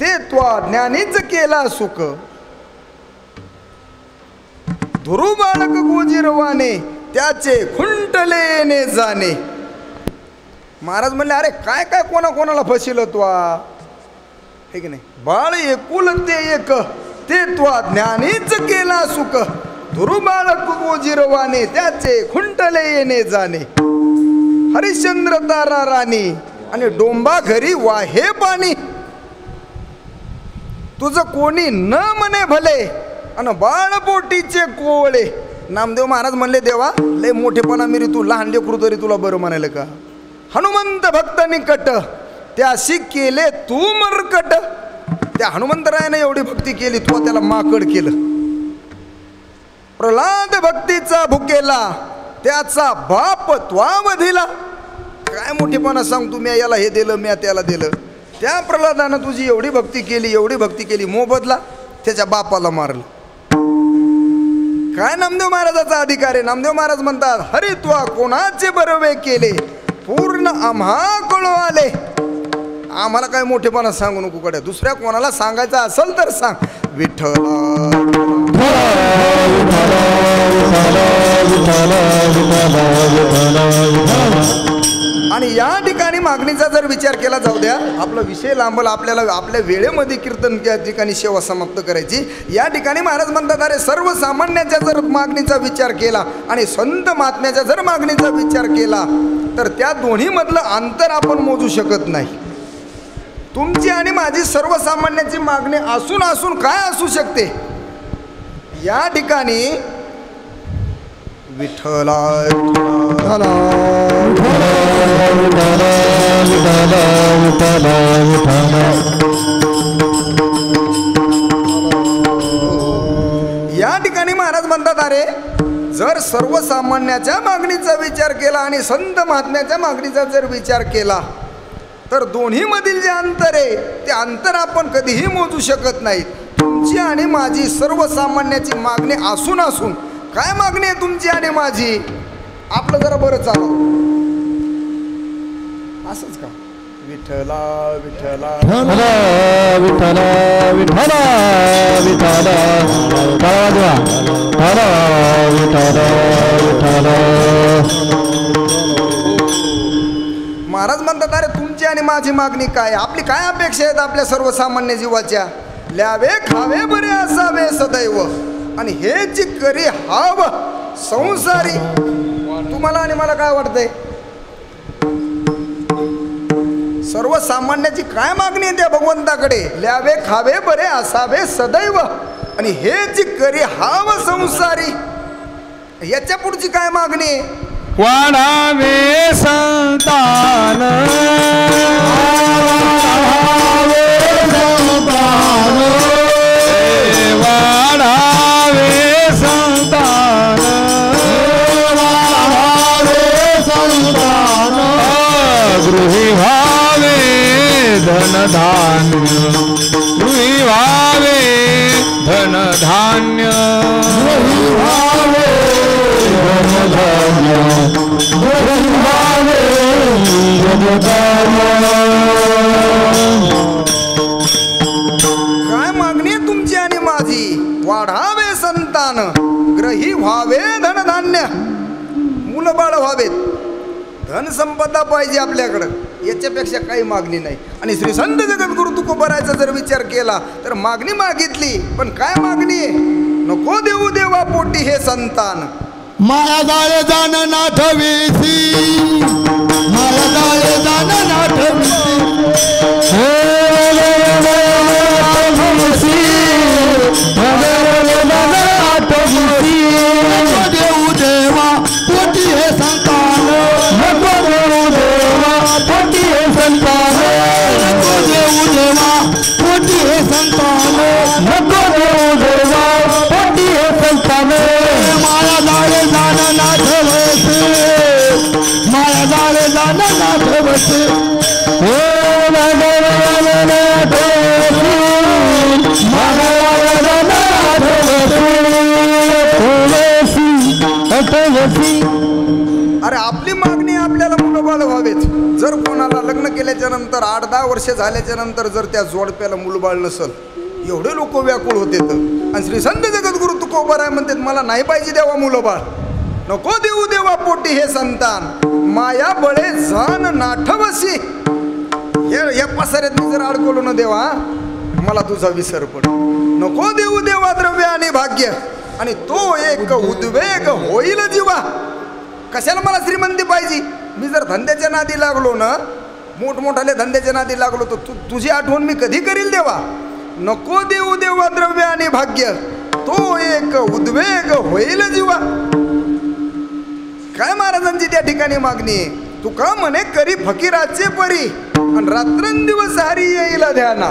Speaker 2: ते त्वा ज्ञानीच केला सुख, धुरु बाळक गोजिरवाने त्याचे खुंटलेने जाणे. महाराज म्हणले, अरे काय काय कोणाला फसिल त्वा, हे की नाही? बाळ एकुलते एक ते त्वा ज्ञानीच केला सुख, धुरु बाळक गोजिरवाने त्याचे खुंटले येणे जाणे. हरिश्चंद्र तारा राणी आणि डोंबा घरी वाहे पाणी, तुझं कोणी न म्हणे भले आणि बाळपोटीचे कोवळे. नामदेव महाराज म्हणले, देवा लय मोठेपणा मिरी तू, लहान लेकरू तरी तुला बरं म्हणायला का? हनुमंत भक्त निकट त्याशी केले तू मरकट. त्या हनुमंतरायाने एवढी भक्ती केली, तू त्याला माकड केलं. प्रल्हाद भक्तीचा भुकेला त्याचा बाप त्वा वधिला. काय मोठेपणा सांग, तुम्ही याला हे दिलं मी त्याला दिलं. त्या प्रल्हादानं तुझी एवढी भक्ती केली, मोबदला त्याच्या बापाला मारलं. काय नामदेव महाराजाचा अधिकार आहे? नामदेव महाराज म्हणतात, हरी तुआ कोणाचे बरवे केले, पूर्ण आम्हा कळो आले. आम्हाला काय मोठेपणा सांगू नको कडे, दुसऱ्या कोणाला सांगायचं असेल तर सांग. आणि या ठिकाणी मागणीचा जर विचार केला, जाऊ द्या आपला विषय लांबला, आपल्याला आपल्या वेळेमध्ये कीर्तन त्या ठिकाणी सेवा समाप्त करायची. या ठिकाणी महाराज म्हणतात, अरे सर्वसामान्याच्या जर मागणीचा विचार केला आणि संत महात्म्याच्या जर मागणीचा विचार केला तर त्या दोन्ही मधलं अंतर आपण मोजू शकत नाही. तुमची आणि माझी सर्वसामान्याची मागणी असून काय असू शकते? या ठिकाणी विठ्ठला या ठिकाणी महाराज म्हणतात, अरे जर सर्वसामान्याच्या मागणीचा विचार केला आणि संत महात्म्याच्या मागणीचा जर विचार केला तर दोन्ही मधील जे अंतर आहे ते अंतर आपण कधीही मोजू शकत नाही. तुमची आणि माझी सर्वसामान्याची मागणी असून काय मागणी आहे तुमची आणि माझी? आपलं जरा बरं चालव. असंच का? विठ्ठला विठ्ठला
Speaker 3: विठ्ठला विठ्ठला विठ्ठला
Speaker 2: महाराज म्हणतात, अरे तुमची आणि माझी मागणी काय? आपली काय अपेक्षा आहेत आपल्या सर्वसामान्य जीवाच्या? ल्यावे खावे बरे असावे सदैव, आणि हे जी करी हाव संसारी. तुम्हाला आणि मला काय वाटतंय? सर्वसामान्याची काय मागणी आहे त्या भगवंताकडे? ल्यावे खावे बरे असावे सदैव, आणि हे जी करी हाव संसारी. याच्या पुढची काय मागणी आहे?
Speaker 3: वाढावे संतान, वाढावे संतान, गृही व्हावे धनधान्य, गृही व्हावे धनधान्य, गृही व्हावे धनधान्य, गृही व्हावे धनधान्य.
Speaker 2: काय मागणी आहे तुमची आणि माझी? वाढावे संतान, ग्रही व्हावे धनधान्य, मुलं बाळ व्हावेत, धनसंपदा पाहिजे आपल्याकडं. याच्यापेक्षा काही मागणी नाही. आणि श्री संत जगद्गुरु तुकोबारायचा जर विचार केला तर मागणी मागितली, पण काय मागणी आहे? नको देऊ देवा पोटी हे संतान.
Speaker 3: माया जाळे जाण नाठवीसी, माया जाळे जाण नाठवीसी, देऊ देवा पोटी हे संतान, नको देऊ देवा पोटी हे संतान, नको देऊ देवा पोटी हे संतान, नको देऊ देवा पोटी हे संतान. माया जाळे जाण नाठवसे, माया जाळे जाण नाठवसे,
Speaker 2: अरे आपली मागणी आपल्याला मुलं बाळ व्हावेत. जर कोणाला लग्न केल्याच्या नंतर 8-10 वर्ष झाल्याच्या नंतर जर त्या जोडप्याला मुलबाळ नसल, एवढे लोक व्याकुळ होते. आणि श्री संत जगद्गुरु तुकोबाराय म्हणतात, मला नाही पाहिजे देवा मुलं बाळ, नको देऊ देवा पोटी हे संतान. माया बळे जाण नाठवसी, या पसाऱ्यात मी जर अडकलो न देवा मला तुझा विसर पड. नको देऊ देवा द्रव्य आणि भाग्य, आणि तो एक उद्वेग होईल जीवा. कशाला मला श्रीमंती पाहिजे? मी जर धंद्याच्या नादी लागलो ना, मोठमोठाले धंद्याच्या नादी लागलो तर तुझी आठवण मी कधी करील देवा? नको देऊ देवा द्रव्य आणि भाग्य, तो एक उद्वेग होईल जीवा. काय महाराजांची त्या ठिकाणी मागणी? तू का म्हणे करी फकीराचे परी, आणि रात्रंदिवस हरी येईल ध्याना.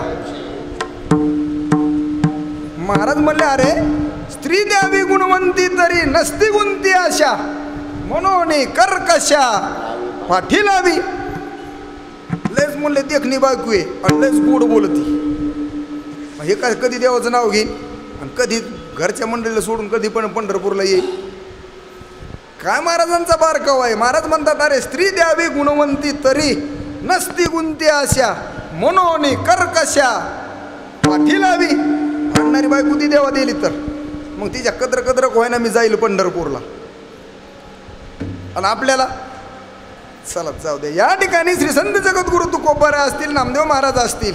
Speaker 2: महाराज म्हणले, अरे स्त्री द्यावी गुणवंती तरी नसती गुंती आशा, म्हणून कर्कशा पाठी लावी. लय लगेच म्हणले देखणी बायको आहे आणि लयच गोड बोलती. हे काय कधी देवाचं नाव घेईन आणि कधी घरच्या मंडळीला सोडून कधी पण पंढरपूरला येईल. काय महाराजांचा बारकाव आहे. महाराज म्हणतात अरे स्त्री द्यावी गुणवंती तरी नसती गुंती अशा मनोनी कर्कशा पाठी लावी. आणणारी बायको ती देवा दिली तर मग तिच्या कद्र कद्र होईना मी जाईल पंढरपूरला. आणि आपल्याला चला जाऊ दे. या ठिकाणी श्री संत जगद्गुरु तुकोबारा असतील, नामदेव महाराज असतील,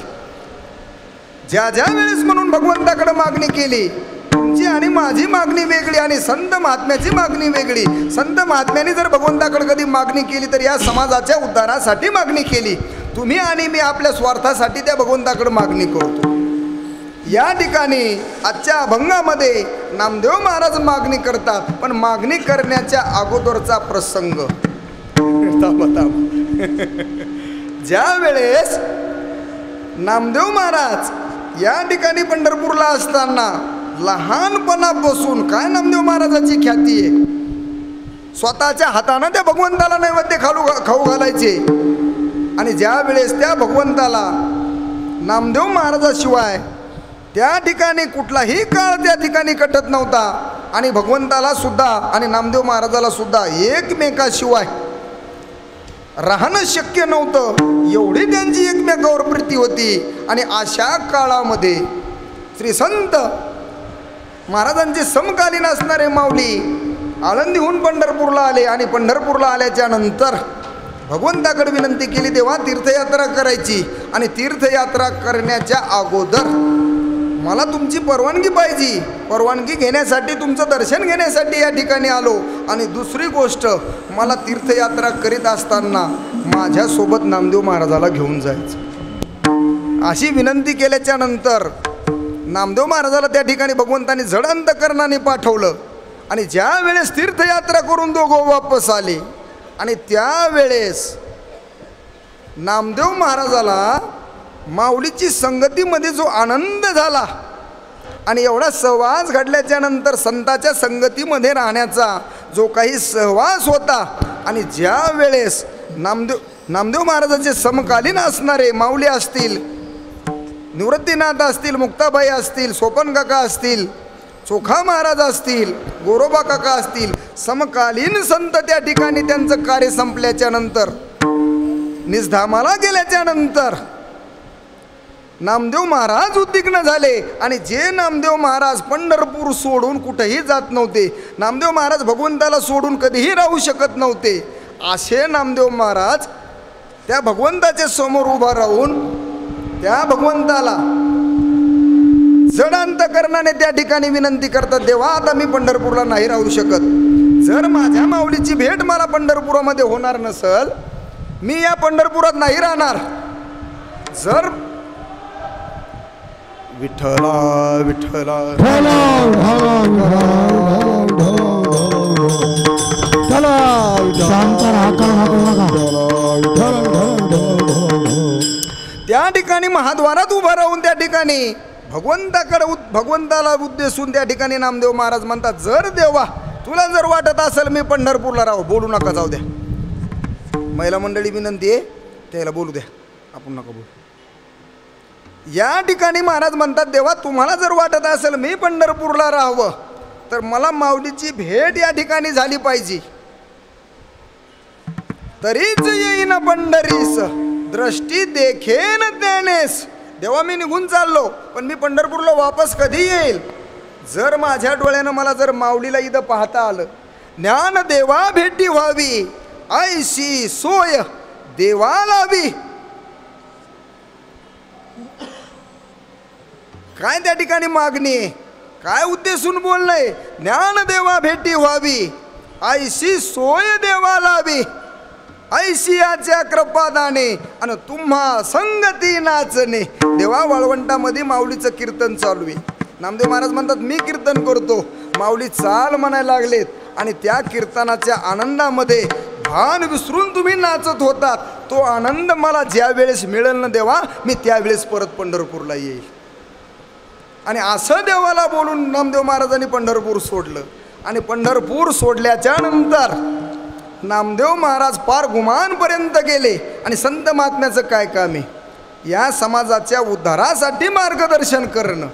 Speaker 2: ज्या ज्या वेळेस म्हणून भगवंताकडे मागणी केली, तुमची आणि माझी मागणी वेगळी आणि संत महात्म्याची मागणी वेगळी. संत महात्म्याने जर भगवंताकडे कधी मागणी केली तर या समाजाच्या उद्धारासाठी मागणी केली. तुम्ही आणि मी आपल्या स्वार्थासाठी त्या भगवंताकडे मागणी करतो. या ठिकाणी आजच्या अभंगामध्ये नामदेव महाराज मागणी करतात, पण मागणी करण्याच्या अगोदरचा प्रसंग ज्या वेळेस नामदेव महाराज या ठिकाणी पंढरपूरला असताना लहानपणापासून काय नामदेव महाराजाची ख्याती आहे. स्वतःच्या हातानं त्या भगवंताला नैवेद्य खाऊ घालायचे. आणि ज्या वेळेस त्या भगवंताला नामदेव महाराजाशिवाय त्या ठिकाणी कुठलाही काळ त्या ठिकाणी कटत नव्हता. आणि भगवंताला सुद्धा आणि नामदेव महाराजाला सुद्धा एकमेकाशिवाय राहणं शक्य नव्हतं. एवढी त्यांची एकमेकावर प्रीती होती. आणि अशा काळामध्ये श्री संत महाराजांचे समकालीन असणारे माऊली आळंदीहून पंढरपूरला आले. आणि पंढरपूरला आल्याच्या नंतर भगवंताकडे विनंती केली, देवा तीर्थयात्रा करायची आणि तीर्थयात्रा करण्याच्या अगोदर मला तुमची परवानगी पाहिजे. परवानगी घेण्यासाठी तुमचं दर्शन घेण्यासाठी या ठिकाणी आलो. आणि दुसरी गोष्ट, मला तीर्थयात्रा करीत असताना माझ्यासोबत नामदेव महाराजाला घेऊन जायचं. अशी विनंती केल्याच्या नंतर नामदेव महाराजाला त्या ठिकाणी भगवंतांनी जड अंतकरणाने पाठवलं. आणि ज्या वेळेस तीर्थयात्रा करून दोघं वापस आले आणि त्यावेळेस नामदेव महाराजाला माऊलीची संगतीमध्ये जो आनंद झाला आणि एवढा सहवास घडल्याच्या नंतर संताच्या संगतीमध्ये राहण्याचा जो काही सहवास होता. आणि ज्या वेळेस नामदेव महाराजांचे समकालीन असणारे माऊली असतील, निवृत्तीनाथ असतील, मुक्ताबाई असतील, सोपन काका असतील, चोखा महाराज असतील, गोरोबा काका असतील, समकालीन संत त्या ठिकाणी त्यांचं कार्य संपल्याच्या नंतर निजधामाला गेल्याच्या नंतर नामदेव महाराज उद्विग्न झाले. आणि जे नामदेव महाराज पंढरपूर सोडून कुठेही जात नव्हते, नामदेव महाराज भगवंताला सोडून कधीही राहू शकत नव्हते, असे नामदेव महाराज त्या भगवंताच्या समोर उभा राहून त्या भगवंताला जड अंतकरणाने त्या ठिकाणी विनंती करतात, देवा आता मी पंढरपूरला नाही राहू शकत. जर माझ्या माऊलीची भेट मला पंढरपुरामध्ये होणार नसेल, मी या पंढरपुरात नाही राहणार. जर विठ्ठला विठ्ठला त्या ठिकाणी महाद्वारात उभा राहून त्या ठिकाणी भगवंताला उद्देशून त्या ठिकाणी नामदेव महाराज म्हणतात, जर देवा तुला जर वाटत असेल मी पंढरपूरला राहू, बोलू नका, जाऊ द्या. महिला मंडळी विनंती आहे त्याला बोलू द्या, आपण नका बोलू. या ठिकाणी महाराज म्हणतात, देवा तुम्हाला जर वाटत असेल मी पंढरपूरला राहावं तर मला माऊलीची भेट या ठिकाणी झाली पाहिजे. तरीच येईन पंढरीस दृष्टी देखेन त्यानेस. देवा मी निघून चाललो पण मी पंढरपूरला वापस कधी येईल. जर माझ्या डोळ्यानं मला जर माऊलीला इथं पाहता आलं, ज्ञान देवा भेटी व्हावी ऐशी सोय देवा लावी. काय त्या ठिकाणी मागणी आहे, काय उद्देशून बोलणंय, ज्ञान देवा भेटी व्हावी ऐशी सोय देवा लावी. ऐशियाच्या कृपादाने आणि तुम्हा संगती नाचणे. देवा वाळवंटामध्ये माऊलीचं कीर्तन चालू आहे. नामदेव महाराज म्हणतात मी कीर्तन करतो, माऊली चाल म्हणायला लागलेत. आणि त्या कीर्तनाच्या आनंदामध्ये भान विसरून तुम्ही नाचत होतात. तो आनंद मला ज्या वेळेस मिळेल ना देवा, मी त्यावेळेस परत पंढरपूरला येईल. आणि असं देवाला बोलून नामदेव महाराजांनी पंढरपूर सोडलं. आणि पंढरपूर सोडल्याच्या नंतर नामदेव महाराज पार गुमानपर्यंत गेले आणि संत महात्म्याचं काय काम आहे? या समाजाच्या उद्धारासाठी मार्गदर्शन करणं.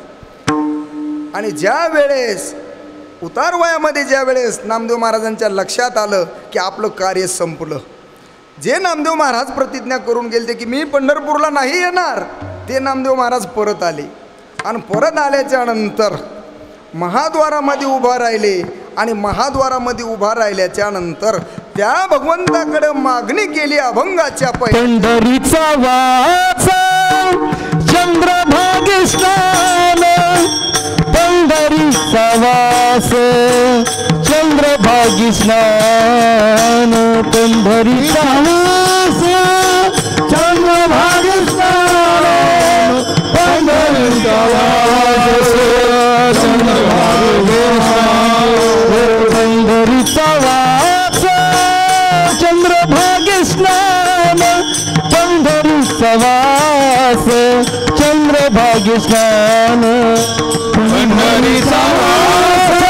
Speaker 2: आणि ज्या वेळेस उतार वयामध्ये ज्या वेळेस नामदेव महाराजांच्या लक्षात आलं की आपलं कार्य संपलं, जे नामदेव महाराज प्रतिज्ञा करून गेले की मी पंढरपूरला नाही येणार, ते नामदेव महाराज परत आले. आणि परत आल्याच्या नंतर महाद्वारामध्ये उभा राहिले. आणि महाद्वारामध्ये उभा राहिल्याच्या नंतर त्या भगवंताकडे मागणी केली अभंगाच्या
Speaker 3: पंढरीचा वाचा चंद्रभागी स्नान, पंढरीचा वास चंद्रभागी स्नान, पंढरीचा वास चंद्रभागी स्नान, पंढरीचा वास चंद्रभागी स्नान, पंढरीचा वास चंद्रभागी स्नान, पंढरीचा वास चंद्रभागी स्नान, पंढरीचा वास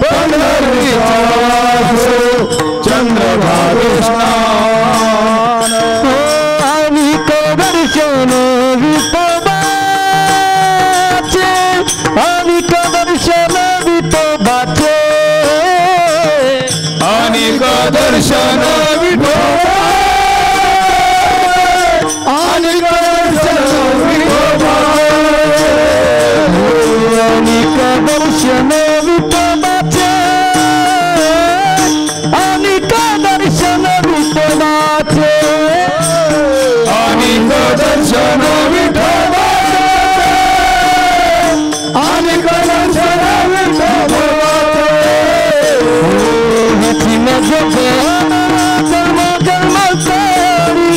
Speaker 3: पंढरीचा वास चंद्रभागी स्नान. आणि दर्शन विठोबाचे, आणि दर्शन विठोबाचे, आणि दर्शन विठोबा, आणि दर्शन विठोबाचे, आणि दर्शन विठोबाचे, आणि दर्शन विठोबाचे, आणि दर्शन विठोबाचे, आणि दर्शन विठोबाचे. ह्याची माझं जन्म जन्मांतरी,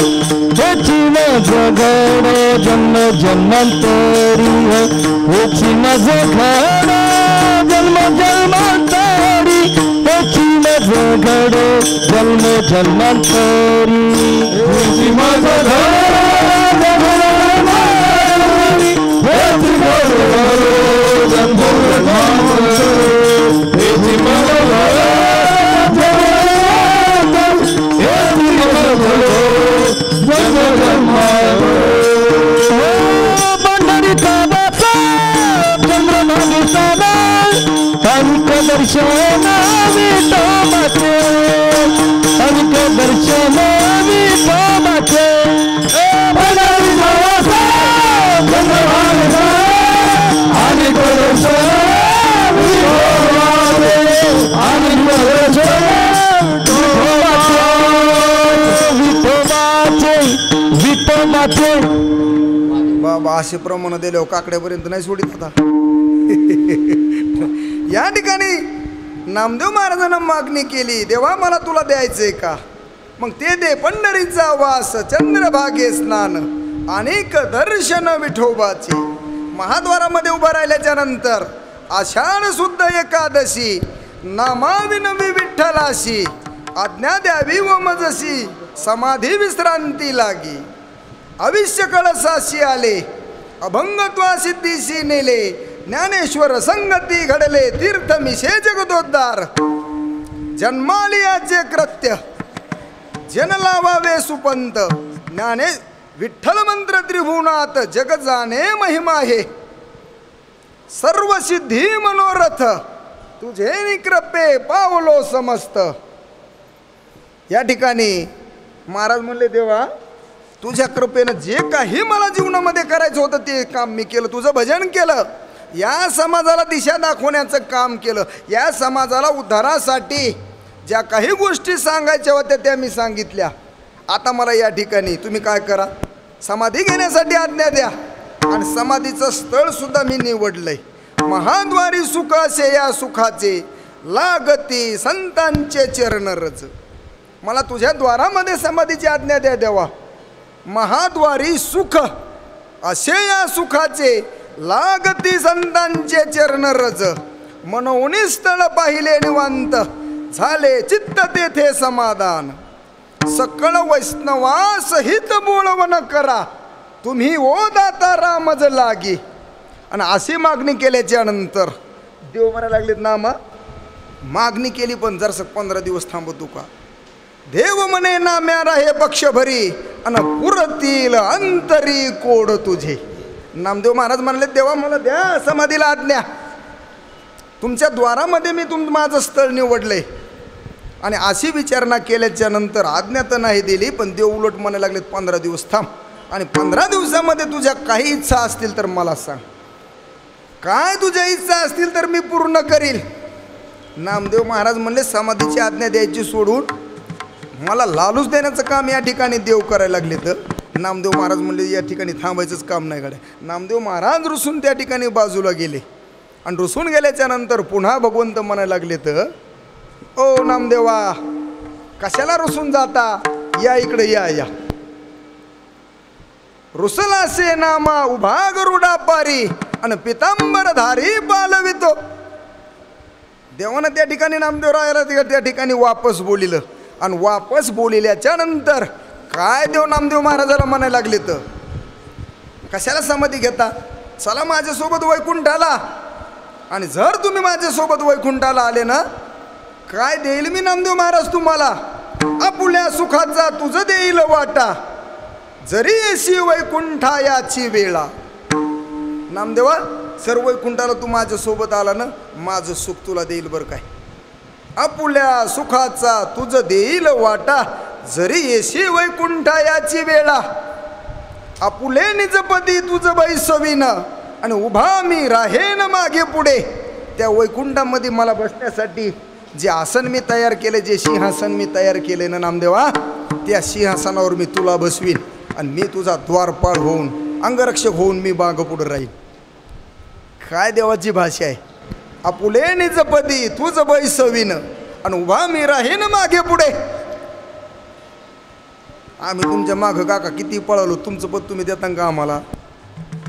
Speaker 3: ह्याची माझं घड जन्म जन्मांतरी, ह्याची माझं घड जन्म जन्मांतरी, ह्याची माझं घड जन्म जन्मांतरी, ह्याची माझं घड जन्म जन्मांतरी, ह्याची माझं घड जन्म जन्मांतरी, ह्याची माझं घड पंढरीचा वासा चंद्रभागी स्नान, हरिक दर्शन विठोबाचे, हरिक दर्शन विठोबाचे. पंढरीचा वासा चंद्रभागी स्नान, हरिक दर्शन विठोबाचे, हरिक दर्शन विठोबाचे, विठोबाचे.
Speaker 2: बाबा असे प्रमाण दिले काकड्यापर्यंत नाही सोडित आता. या ठिकाणी नामदेव महाराजांना मागणी केली, देवा मला तुला द्यायचंय का? मग ते दे. पंढरीचा वास चंद्रभागे स्नान, अनेक दर्शन विठोबाचे. महाद्वारामध्ये उभा राहिल्याच्या नंतर आषाढ शुद्ध एकादशी, नामाविनवी विठ्ठलाशी, आज्ञा द्यावी व मजसी, समाधी विश्रांती लागी. अविष्य कळसाशी आले, अभंगत्वा सिद्धीशी नेले, ज्ञानेश्वर संगती घडले, तीर्थमिशे जगदोद्धार. जन्मालियाचे कृत्य जन लावावे सुपंत, ज्ञाने विठ्ठल मंत्र त्रिभुवनात, जग जाणे महिमा हे. सर्व सिद्धी मनोरथ, तुझे निकृपे पावलो समस्त. या ठिकाणी महाराज म्हणले, देवा तुझ्या कृपेनं जे काही मला जीवनामध्ये करायचं होतं ते काम मी केलं, तुझं भजन केलं, या समाजाला दिशा दाखवण्याचं काम केलं, या समाजाला उद्धारासाठी ज्या काही गोष्टी सांगायच्या होत्या त्या मी सांगितल्या. आता मला या ठिकाणी तुम्ही काय करा, समाधी घेण्यासाठी आज्ञा द्या. आणि समाधीचं स्थळ सुद्धा मी निवडलंय. महाद्वारी सुख असे या सुखाचे, लागती संतांचे चरण रज. मला तुझ्या द्वारामध्ये समाधीची आज्ञा द्या देवा. महाद्वारी सुख असे या सुखाचे, लागती संतांचे चरण रज. मनोनी स्थळ पाहिले निवांत, झाले चित्त तेथे समाधान. सकळ वैष्णवास हित बोलवन करा, तुम्ही ओ दाता रामज लागी. आणि अशी मागणी केल्याच्या नंतर देव म्हणायला लागलेत, नामा मागणी केली पण जरसं 15 दिवस थांबतो का? देव म्हणे नाम्या राहे पक्षभरी अन पुरतील अंतरी कोड तुझे. नामदेव महाराज म्हणले देवा मला द्या समाधीला आज्ञा. तुमच्या द्वारामध्ये मी माझं स्थळ निवडले आणि अशी विचारणा केल्याच्या नंतर आज्ञा तर नाही दिली पण देव उलट म्हणायला लागलेत 15 दिवस थांब आणि 15 दिवसामध्ये तुझ्या काही इच्छा असतील तर मला सांग. काय तुझ्या इच्छा असतील तर मी पूर्ण करील. नामदेव महाराज म्हणले समाधीची आज्ञा द्यायची सोडून मला लालूच देण्याचं काम या ठिकाणी देव करायला लागले. तर नामदेव महाराज म्हणले या ठिकाणी थांबायचंच काम नाही गड्या. नामदेव महाराज रुसून त्या ठिकाणी बाजूला गेले आणि रुसून गेल्याच्या नंतर पुन्हा भगवंत म्हणायला लागले तर ओ नामदेवा कशाला रुसून जाता, या इकडे या. या रुसला से नामा उभा गरुडा पारी आणि पितांबर धारी पालवितो. देवानं त्या ठिकाणी नामदेव रायाला त्या ठिकाणी वापस बोलिलं आणि वापस बोलिल्याच्या नंतर काय देव नामदेव महाराजाला म्हणायला लागले तर कशाला समाधी घेता, चला माझ्यासोबत वैकुंठाला. आणि जर तुम्ही माझ्यासोबत वैकुंठाला आले ना काय देईल मी नामदेव महाराज तुम्हाला, आपुल्या सुखाचा तुझं देईल वाटा, जरी येशी वैकुंठा याची वेळा. नामदेवा सर्व वैकुंठाला तू माझ्यासोबत आला ना माझं सुख तुला देईल बरं काय. आपुल्या सुखाचा तुझं देईल वाटा, जरी येशी वैकुंठा याची वेळा. आपुले निजपदी तुझं बैसवीन आणि उभा मी राहेन मागे पुढे. त्या वैकुंठामध्ये मला बसण्यासाठी जे आसन मी तयार केले, जे सिंहासन मी तयार केले ना नामदेवा, त्या सिंहासनावर मी तुला बसवीन आणि मी तुझा द्वारपाळ होऊन अंगरक्षक होऊन मी मागं पुढं राहील. काय देवाची भाषा आहे. आपुले निजपदी तुझं बैसवीन आणि उभा मी राहीन मागे पुढे. आम्ही तुमच्या मागं काका किती पळालो, तुमचं पद तुम्ही देता का आम्हाला?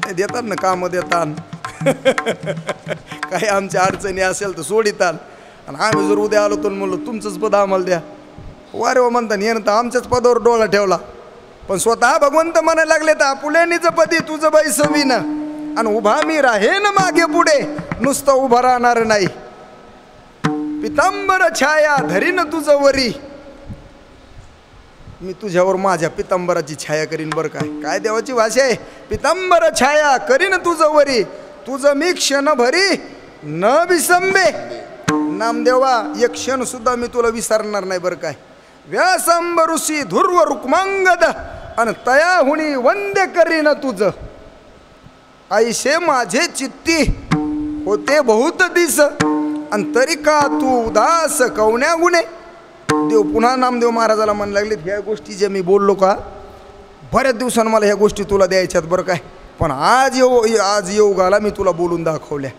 Speaker 2: देतात ना, कामं देतात काही आमच्या अडचणी असेल तर सोडितात. आणि आम्ही जर उद्या आलो तर म्हणलो तुमचंच पद आम्हाला द्या, वारे वा म्हणता येणं तर आमच्याच पदावर डोळा ठेवला. पण स्वतः भगवंत म्हणायला लागले तर आपुले निजपदी तुझं बैसवीन आणि उभा मी राहेन मागे पुढे, नुसतं उभं राहणार नाही. पितांबर छाया धरीन तुझं वरी, मी तुझ्यावर माझ्या पितांबराची छाया करीन बरं काय. काय देवाची भाषा आहे. पितांबर छाया करीन तुझं वरी, तुझं मी क्षण भरी न विसंबे. नामदेवा एक क्षण सुद्धा मी तुला विसरणार नाही बरं काय. व्यासंब ऋषी ध्रुव रुक्मांगद आणि तयाहुणी वंद्य करीन तुझं. ऐशे माझे चित्ती होते बहुत दिस आणि तरी का तू उदास कवण्या गुणे. देव पुन्हा नामदेव महाराजाला म्हणायला लागले ह्या गोष्टी जे मी बोललो का बऱ्याच दिवसांनी मला ह्या गोष्टी तुला द्यायच्यात बरं काय, पण आज योगाला मी तुला बोलून दाखवल्या.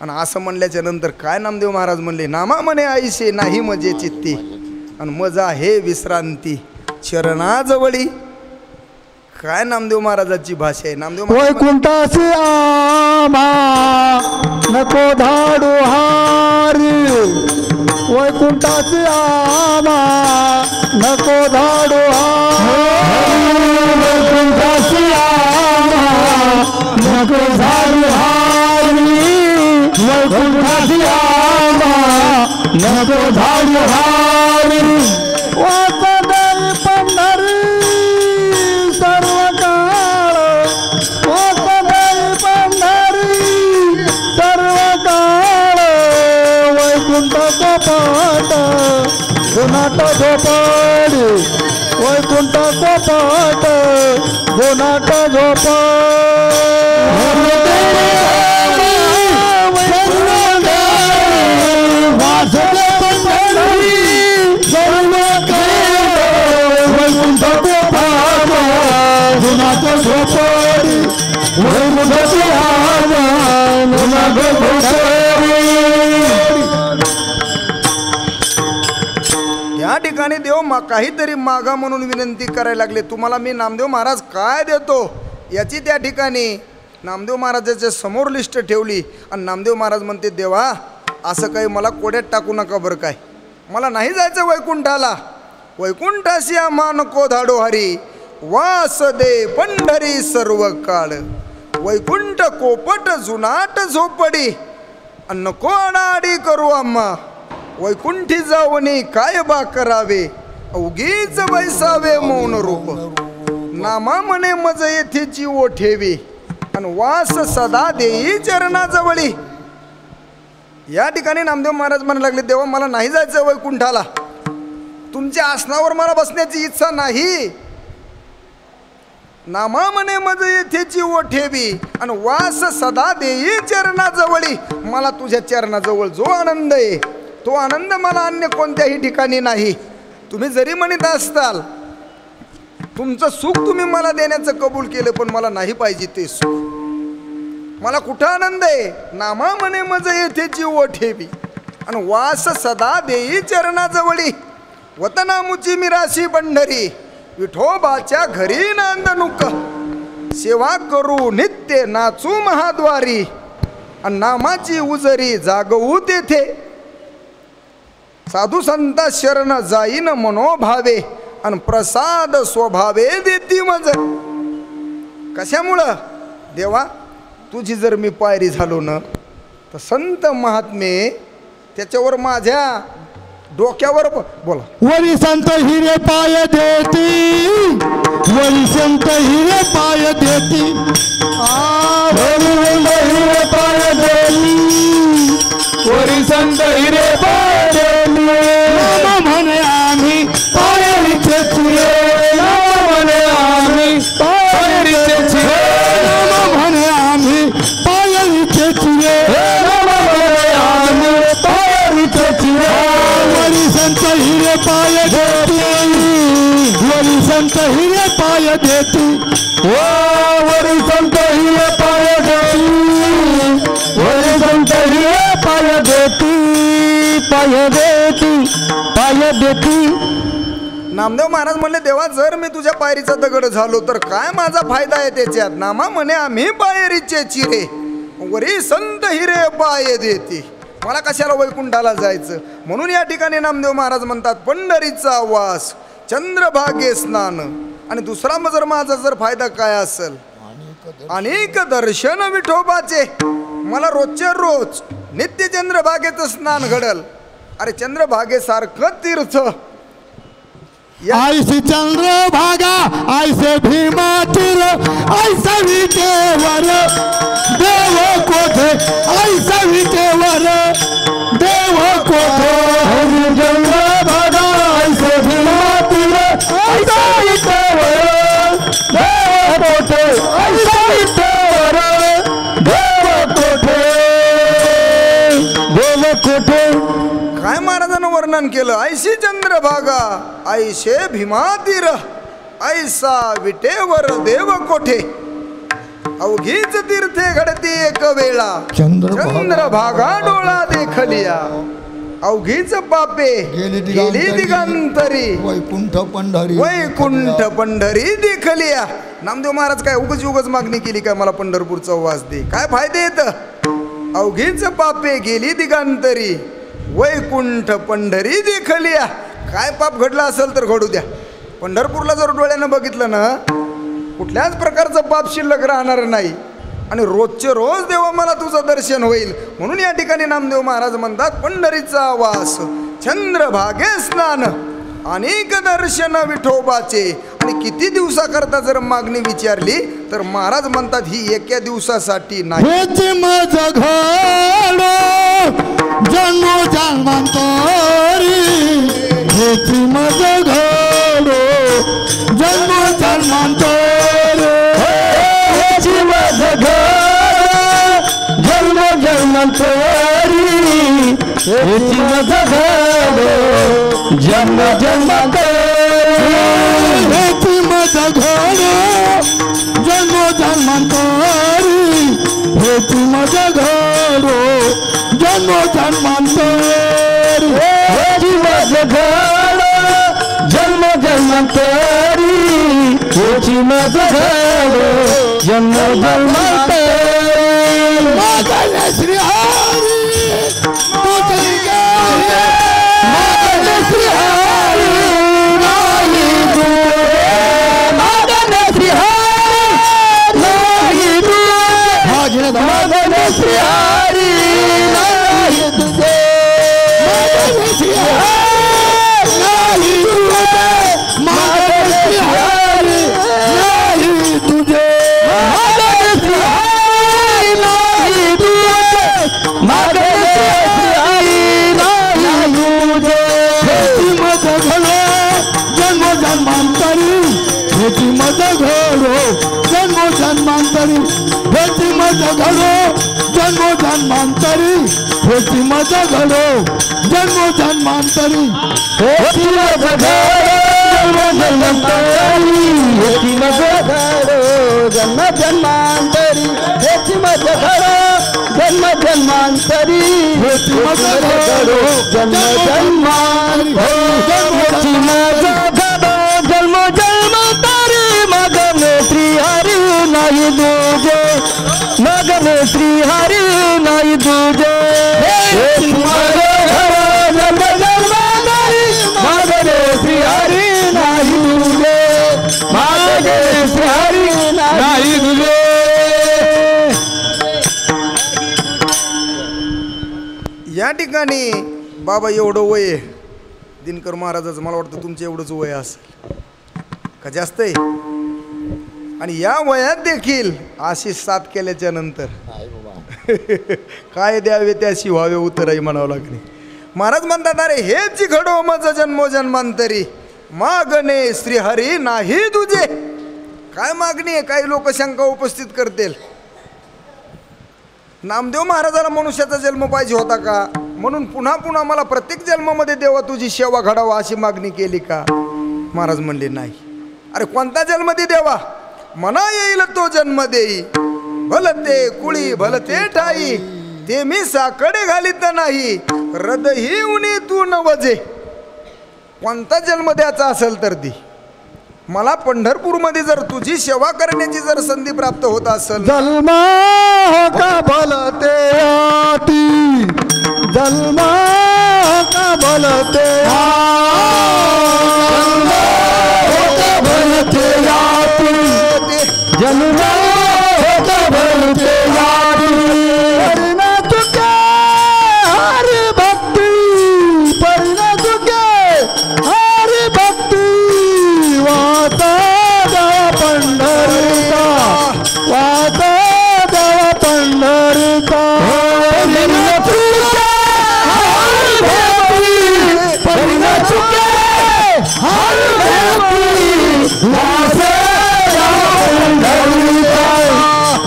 Speaker 2: आणि असं म्हणल्याच्या नंतर काय नामदेव महाराज म्हणले, नामा म्हणे आईसे नाही मजे चित्ती आणि मजा हे विश्रांती चरणाजवळी. काय नामदेव महाराजाची भाषा आहे. नामदेव
Speaker 3: वैकुंठासी आम्हा नको धाडू हारी, वैकुंठासी आम्हा नको धाडू हारी, वैकुंठासी आम्हा नको धाडू हारी, वैकुंठासी आम्हा नको धाडू हारी. वासुदेव पंढरी सर्व काळ, वासुदेव पंढरी सर्व काळ, वैकुंठ कपाट गुणाट झोपाडी, वैकुंठ कपाट गुणाट झोपाडी.
Speaker 2: या ठिकाणी देव काहीतरी मागा म्हणून विनंती करायला लागले. तुम्हाला मी नामदेव महाराज काय देतो याची त्या ठिकाणी नामदेव महाराजाच्या समोर लिस्ट ठेवली. आणि नामदेव महाराज म्हणते देवा असं काही मला कोड्यात टाकू नका बरं काय, मला नाही जायचं वैकुंठाला. वैकुंठाशी आम्हा नको धाडो हरी, वास दे पंढरी सर्व काळ. वैकुंठ कोपट जुनाट झोपडी, नको अनाडी करू आम्हा, वैकुंठी जावनी काय बा करावे, अवघीच बैसावे मौन रूप, नामा म्हणे मज येथेची ओ ठेवी, आणि वास सदा देई चरणाजवळी. या ठिकाणी नामदेव महाराज म्हणायला लागले, देवा मला नाही जायचं वैकुंठाला, तुमच्या आसनावर मला बसण्याची इच्छा नाही. नामा म्हणे मज येथेची ओ ठेवी, आणि वास सदा देई चरणाजवळी. मला तुझ्या चरणाजवळ जो आनंद आहे तो आनंद मला अन्य कोणत्याही ठिकाणी नाही. तुम्ही जरी म्हणत असताल तुमचं सुख तुम्ही मला देण्याचं कबूल केलं, पण मला नाही पाहिजे ते सुख. मला कुठं आनंद आहे? नामा म्हणे मज येथेची ओ ठेवी, आणि वास सदा देई चरणाजवळी. वतनामुची मिराशी पंढरी, विठोबाच्या घरी नांदणूक, सेवा करू नित्य नाचू महाद्वारी, आणि नामाची उजरी जागवू तेथे. साधू संता शरण जाईन मनोभावे, आणि प्रसाद स्वभावे देती मज. कशामुळं? देवा तुझी जर मी पायरी झालो ना, तर संत महात्मे त्याच्यावर माझ्या डोक्यावर बोला.
Speaker 3: वरी संत हिरे पाय देती, वरी संत हिरे पाय देती, वरी संत हिरे पाय देती, वरी संत हिरे पाय देती. नाम म्हणे आम्ही पायरीचे चिरे, नाम म्हणे आम्ही पायरीचे चिरे, नाम म्हणे आम्ही पायरीचे चिरे, नाम म्हणे आम्ही पायरीचे चिरे. वरी संत हिरे पाय देती, वरी संत हिरे पाय देती, वरी संत हिरे पाय देती, वरी संत हिरे पाय देती, पाय देती, पाय देती.
Speaker 2: नामदेव महाराज म्हणले, देवा जर मी तुझ्या पायरीचा दगड झालो तर काय माझा फायदा आहे त्याच्यात? नामा म्हणे आम्ही पायरीचे चिरे, वरी संत हिरे पाय देती. मला कशाला वैकुंठाला जायचं? म्हणून या ठिकाणी नामदेव महाराज म्हणतात, पंढरीचा वास चंद्रभागे स्नान. आणि दुसरा जर माझा जर फायदा काय असेल? अनेक दर्शन विठोबाचे. मला रोजच्या रोज नित्य चंद्रभागेचं स्नान घडल. अरे चंद्रभागेसारखं तीर्थ
Speaker 3: ऐसी चंद्रभागा, ऐसे भीमा तीर, ऐसा विटेवर देव कोठे, ऐसा विटेवर देव कोठे. चंद्रभागा, ऐसे भीमा तीर, ऐसा विटेवर देव कोठे, ऐसा विटेवर देव कोठे, देव कोठे.
Speaker 2: काय महाराजांना वर्णन केलं? ऐशी चंद्रभागा, ऐशे भीमातीर, ऐसा विटेवर देव कोठे. अवघीच तीर्थे घडती एक वेळा, चंद्रभागा डोळा देखलिया. अवघीच पापे गेली दिगंतरी,
Speaker 3: वैकुंठ पंढरी,
Speaker 2: वैकुंठ पंढरी देखलिया. नामदेव महाराज काय उगच मागणी केली काय? मला पंढरपूरचा वास दे. काय फायदे येत? अवघीच पापे गेली दिगंतरी, वैकुंठ पंढरी देखलिया. काय पाप घडला असेल तर घडू द्या, पंढरपूरला जर डोळ्यानं बघितलं ना, कुठल्याच प्रकारचं पाप शिल्लक राहणार नाही. आणि रोजचे रोज देवा मला तुझं दर्शन होईल. म्हणून या ठिकाणी नामदेव महाराज म्हणतात, पंढरीचा वास चंद्रभागे स्नान, अनेक दर्शन विठोबाचे. आणि किती दिवसाकरता जर मागणी विचारली तर महाराज म्हणतात, ही एका दिवसासाठी नाही.
Speaker 3: जन्मो जन्मांतरी, हेची मज घडो, जन्मो जन्मांतरी, हेची मज घडो, जन्मो जन्मांतरी, हेची मज घडो, जन्म जन्मांतरी, हेची मज घडो, जन्मो जन्मांतरी, हेची मज घडो, जन्मो जन्मांतरी, हेची मज घडो, जन्म जन्मांतरी, हेची मज घडो, जन्म जन्मांतरी. मागणे श्री हरी, तुझी गाणे, मागणे श्री हरी, नाही दूरे, मागणे श्री हरी, नाही दूरे, मागणे श्री हरी, नाही घडो जन्मो जन्मांतरी हेची मजा घडो जन्मो जन्मांतरी हेची मजा घडो जन्मो जन्मांतरी हेची मजा घडो जन्म जन्मांतरी हेची मजा घडो जन्म जन्मांतरी हेची मजा घडो जन्म जन्मांतरी हेची मजा घडो जन्म जन्मांतरी मग श्री हरी नाही दुजे मग श्री हरी नाही दुजे मग श्री हरी नाही दुजे मग श्री हरी नाही दुजे.
Speaker 2: या ठिकाणी बाबा एवढं वय आहे दिनकर महाराजाचं, मला वाटतं तुमचं एवढंच वय असेल का जास्त आहे. आणि या वयात देखील अशी साथ केल्याच्या नंतर काय द्यावे त्याशी व्हावे उतराई म्हणावं लागणे. महाराज म्हणतात अरे हेच घडो मज जन्मो जन्मांतरी मागणे श्रीहरी नाही तुझे. काय मागणी आहे? काही लोक शंका उपस्थित करतील, नामदेव महाराजाला मनुष्याचा जन्म पाहिजे होता का, म्हणून पुन्हा पुन्हा मला प्रत्येक जन्मामध्ये देवा तुझी सेवा घडावा अशी मागणी केली का. महाराज म्हणले नाही. अरे कोणता जन्म दे देवा, मना येईल तो जन्म देई भलते कुळी भलते ठाई ते मी साकडे घालीत नाही हृदयही उनी तू नवजे. कोणता जन्म द्यायचा असेल तर दे मला. पंढरपूरमध्ये जर तुझी सेवा करण्याची जर संधी प्राप्त होत असेल
Speaker 3: जन्मा का भलते आती जन्मा का भलते भलते आती जन्मा का भलते आती परिणा चुके हरि भक्ति परिणा चुके हरि भक्ति वाता देवा पंढरीचा वाता देवा पंढरीचा परिणा चुके हरि भक्ति परिणा चुके हरि भक्ति वाता देवा पंढरीचा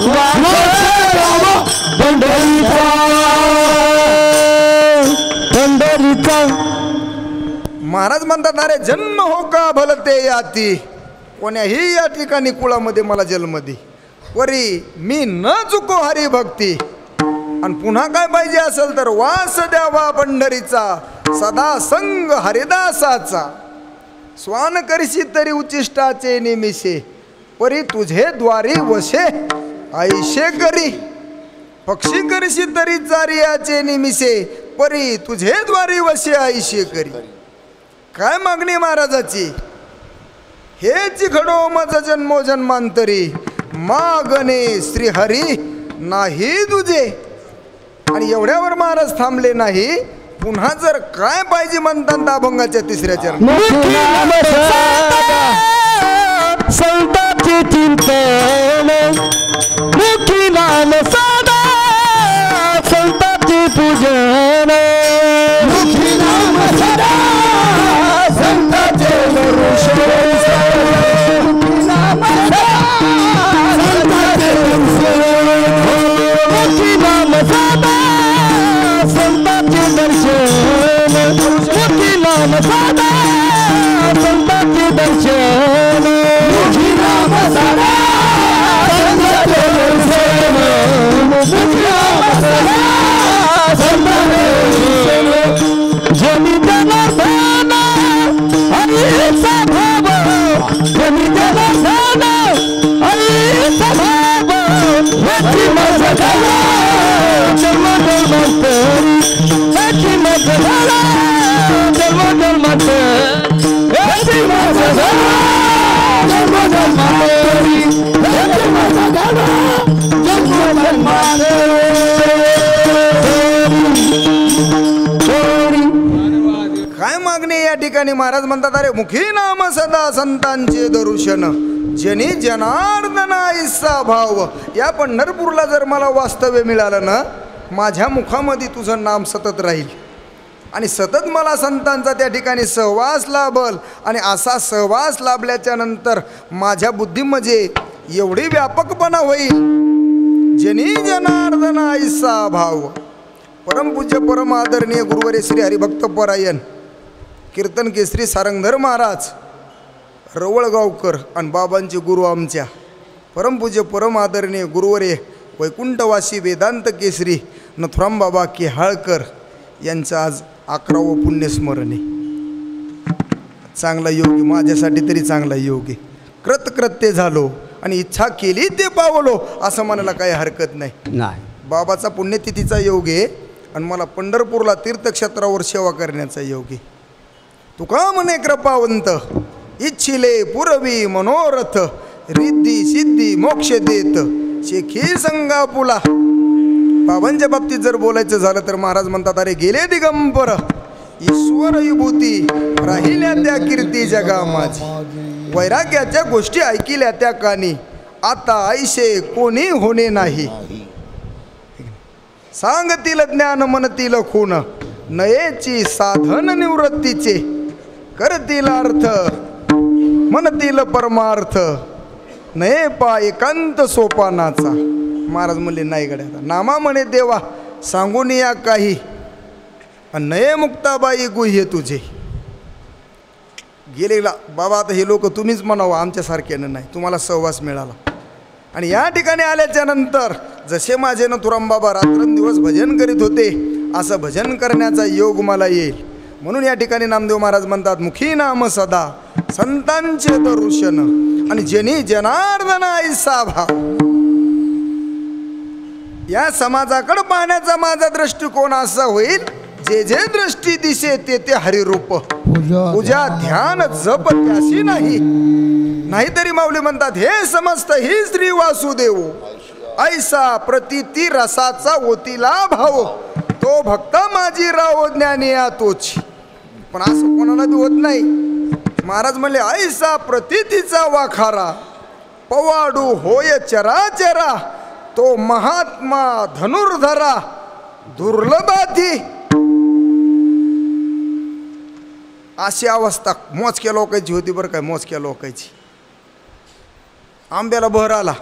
Speaker 3: वाता देवा पंढरीचा पंढरीचा.
Speaker 2: महाराज म्हणतात अरे जन्म हो का भलते याती कोण्याही या ठिकाणी कुळामध्ये मला जन्म दे वरी मी न चुको हरिभक्ती. आणि पुन्हा काय पाहिजे असेल तर वास द्यावा पंढरीचा सदा संग हरिदासाचा. स्वान करशी तरी उचिष्टाचे निमिषे परी तुझे द्वारी वशे ऐशे करी. पक्षी करशी तरी चारियाचे निमिषे परी तुझे द्वारी वशे ऐशे करी. काय मागणी महाराजाची? हेच घडो मज जन्मो जन्मांतरी मागणे श्रीहरी नाही तुझे. आणि एवढ्यावर महाराज थांबले नाही, पुन्हा जर काय पाहिजे म्हणतात अभंगाच्या तिसऱ्या चरणात
Speaker 3: संतांचे चिंतन मुखी नाम सदा संतांचे पूजन मुखी नाम सदा संतांचे दर्शन मुखी नाम सदा संतांचे दर्शन मुखी नाम सदा संतांचे दर्शन मुखी नाम सदा संतांचे दर्शन मुखी नाम सदा संतांचे दर्शन मुखी नाम सदा संतांचे दर्शन. जनी जनार्दन हरीचा भाव जनी जनार्दन हरीचा भाव याची मजा झाला जन्म जन्मांतरी याची मजा झाला जन्म जन्मांतरी याची मजा झाला जन्म जन्मांतरी याची मजा झाला जन्म जन्मांतरी.
Speaker 2: काय मागणी या ठिकाणी? महाराज म्हणतात अरे मुखी नाम सदा संतांचे दर्शन जनी जनार्दना इसा भाव. या पंढरपूरला जर मला वास्तव्य मिळालं ना, माझ्या मुखामध्ये तुझं नाम सतत राहील आणि सतत मला संतांचा त्या ठिकाणी सहवास लाभल. आणि असा सहवास लाभल्याच्या नंतर माझ्या बुद्धीमध्ये एवढी व्यापकपणा होईल जनी जनार्दन ऐसा भाव. परमपूज्य परम आदरणीय गुरुवर्य श्री हरिभक्त परायण कीर्तन केसरी सारंगधर महाराज रवळगावकर आणि बाबांचे गुरु आमच्या परमपूज्य परम आदरणीय गुरुवर्य वैकुंठवासी वेदांत केसरी नथुराम बाबा केहाळकर यांचं आज 11वं पुण्यस्मरण आहे. चांगला योग आहे, माझ्यासाठी तरी चांगला योग आहे. कृतकृत्य झालो आणि इच्छा केली ते पावलो असं म्हणायला काही हरकत नाही. बाबाचा पुण्यतिथीचा योग आहे आणि मला पंढरपूरला तीर्थक्षेत्रावर सेवा करण्याचा योग आहे. तुका म्हणे कृपावंत इच्छिले पुरवी मनोरथ रिद्धी सिद्धी मोक्ष देत शेखी संगापुला. बाबांच्या बाबतीत जर बोलायचं झालं तर महाराज म्हणतात, अरे गेले दिगंबर ईश्वर विभूती राहिल्या त्या कीर्ती जगा माझी. वैराग्याच्या गोष्टी ऐकिल्या त्या कानी आता ऐशे कोणी होणे नाही. सांगतील ज्ञान म्हणतील खून नयेची साधन निवृत्तीचे करतील अर्थ म्हणतील परमार्थ नये पा एकांत सोपानाचा. महाराज म्हणले नाही गड्या नामा म्हणे देवा सांगून या काही नये मुक्ताबाई गुह्य तुझे. गेलेला बाबा आता हे लोक तुम्हीच म्हणावं आमच्यासारख्यानं नाही, तुम्हाला सहवास मिळाला. आणि या ठिकाणी आल्याच्या नंतर जसे माझे नथुराम बाबा रात्रंदिवस भजन करीत होते असं भजन करण्याचा योग मला येईल. म्हणून या ठिकाणी नामदेव महाराज म्हणतात, मुखी नाम सदा संतांचे दर्शन आणि जनी जनार्दन ऐसा भाव. या समाजाकडे पाहण्याचा माझा दृष्टिकोन असा होईल, जे जे दृष्टी दिसे ते ते हरिरूप पूजा ध्यान जप त्याशी नाही. नाहीतरी माऊली म्हणतात, हे समस्त ही श्री वासुदेव ऐसा प्रतिती रसाचा ओतीला भाव तो भक्त माझी राव ज्ञानी या तोच. पण असं कोणाला बी होत नाही. महाराज म्हणले, ऐसा प्रतितीचा वाखारा पवाडू होय चराचरा तो महात्मा धनुर्धरा दुर्लभाती. अशी अवस्था मोजक्या लोकांची होती बरं काय, मोजक्या लोकांची. आंब्याला बहर आला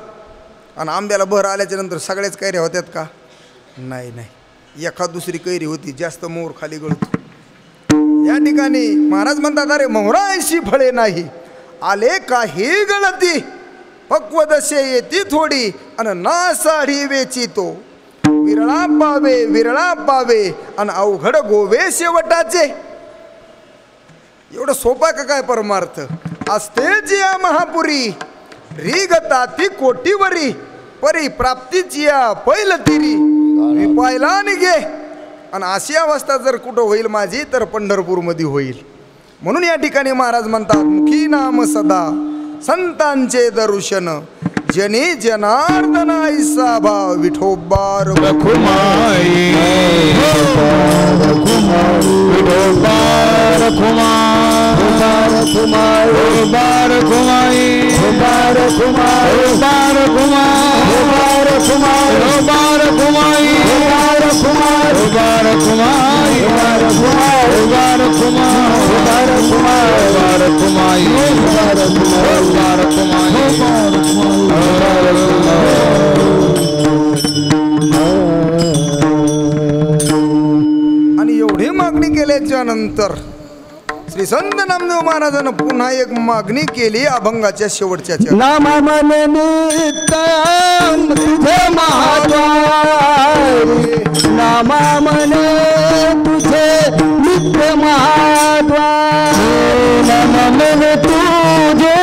Speaker 2: आणि आंब्याला बहर आल्याच्या नंतर सगळ्याच कैऱ्या होत्यात का? नाही नाही, एखाद दुसरी कैरी होती, जास्त मोहर खाली गळतो. या ठिकाणी महाराज म्हणतात, अरे मोहरा ऐशी फळे नाही आले काही गळती पक्व दशे येती थोडी आणि ना साडी वेची तो विरळा पावे आणि अवघड गोवे शेवटाचे. एवढं सोपा का काय परमार्थ असतेच या महापुरी रीगता ती कोटीवरी परी प्राप्तीची या पैल तिरी विपायला निघे. आणि अशी अवस्था जर कुठं होईल माझी तर पंढरपूरमध्ये होईल. म्हणून या ठिकाणी महाराज म्हणतात, मुखी नाम सदा संतांचे दर्शन जनी जनार्दन ऐसा भाव विठोबा रखुमाई विठोबा रखुमाई बार घुमाई बार घुमाई बार घुमाई बार घुमाई बार घुमाई बार घुमाई बार घुमाई बार घुमाई बार घुमाई बार घुमाई बार घुमाई बार घुमाई बार घुमाई. आणि एवढी मागणी केल्याच्या नंतर श्री संत नामदेव महाराजांना पुन्हा एक मागणी केली अभंगाच्या शेवटच्या.
Speaker 3: नामा मने नित्य तुझे महाद्वारी नामा मने तुझे नित्य महाद्वारी नामा मने तुझे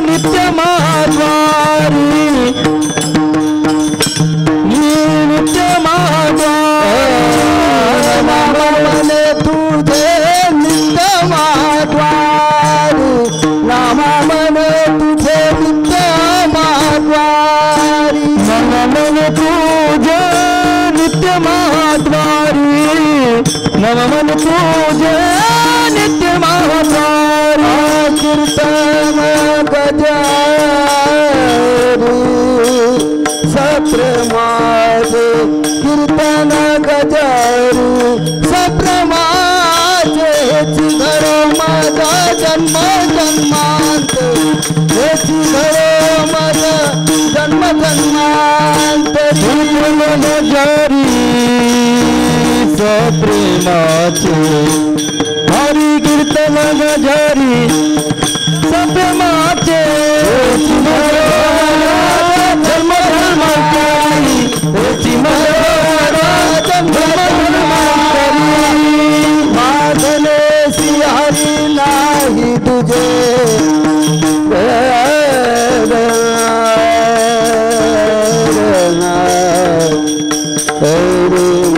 Speaker 3: नित्य महाद्वारी नित्य महाद्वारी नामा मने तुझे नित्य महाद्वारी नामा मने तुझे नित्य महाद्वारी नामा मने तुझे नित्य महाद्वारी नामा मने तुझे नित्य महाद्वारी. कीर्तन गजारू सत्र माझे कीर्तन गजारू सत्र माझे घर माझा जन्म जन्मांत घर माझा जन्म जन्मांतरी जारी सप्रेमाचे हरी कीर्तन जारी सप्रेमाचे जन्म जन्मांतरी माधने श्री हरी नाही तुझे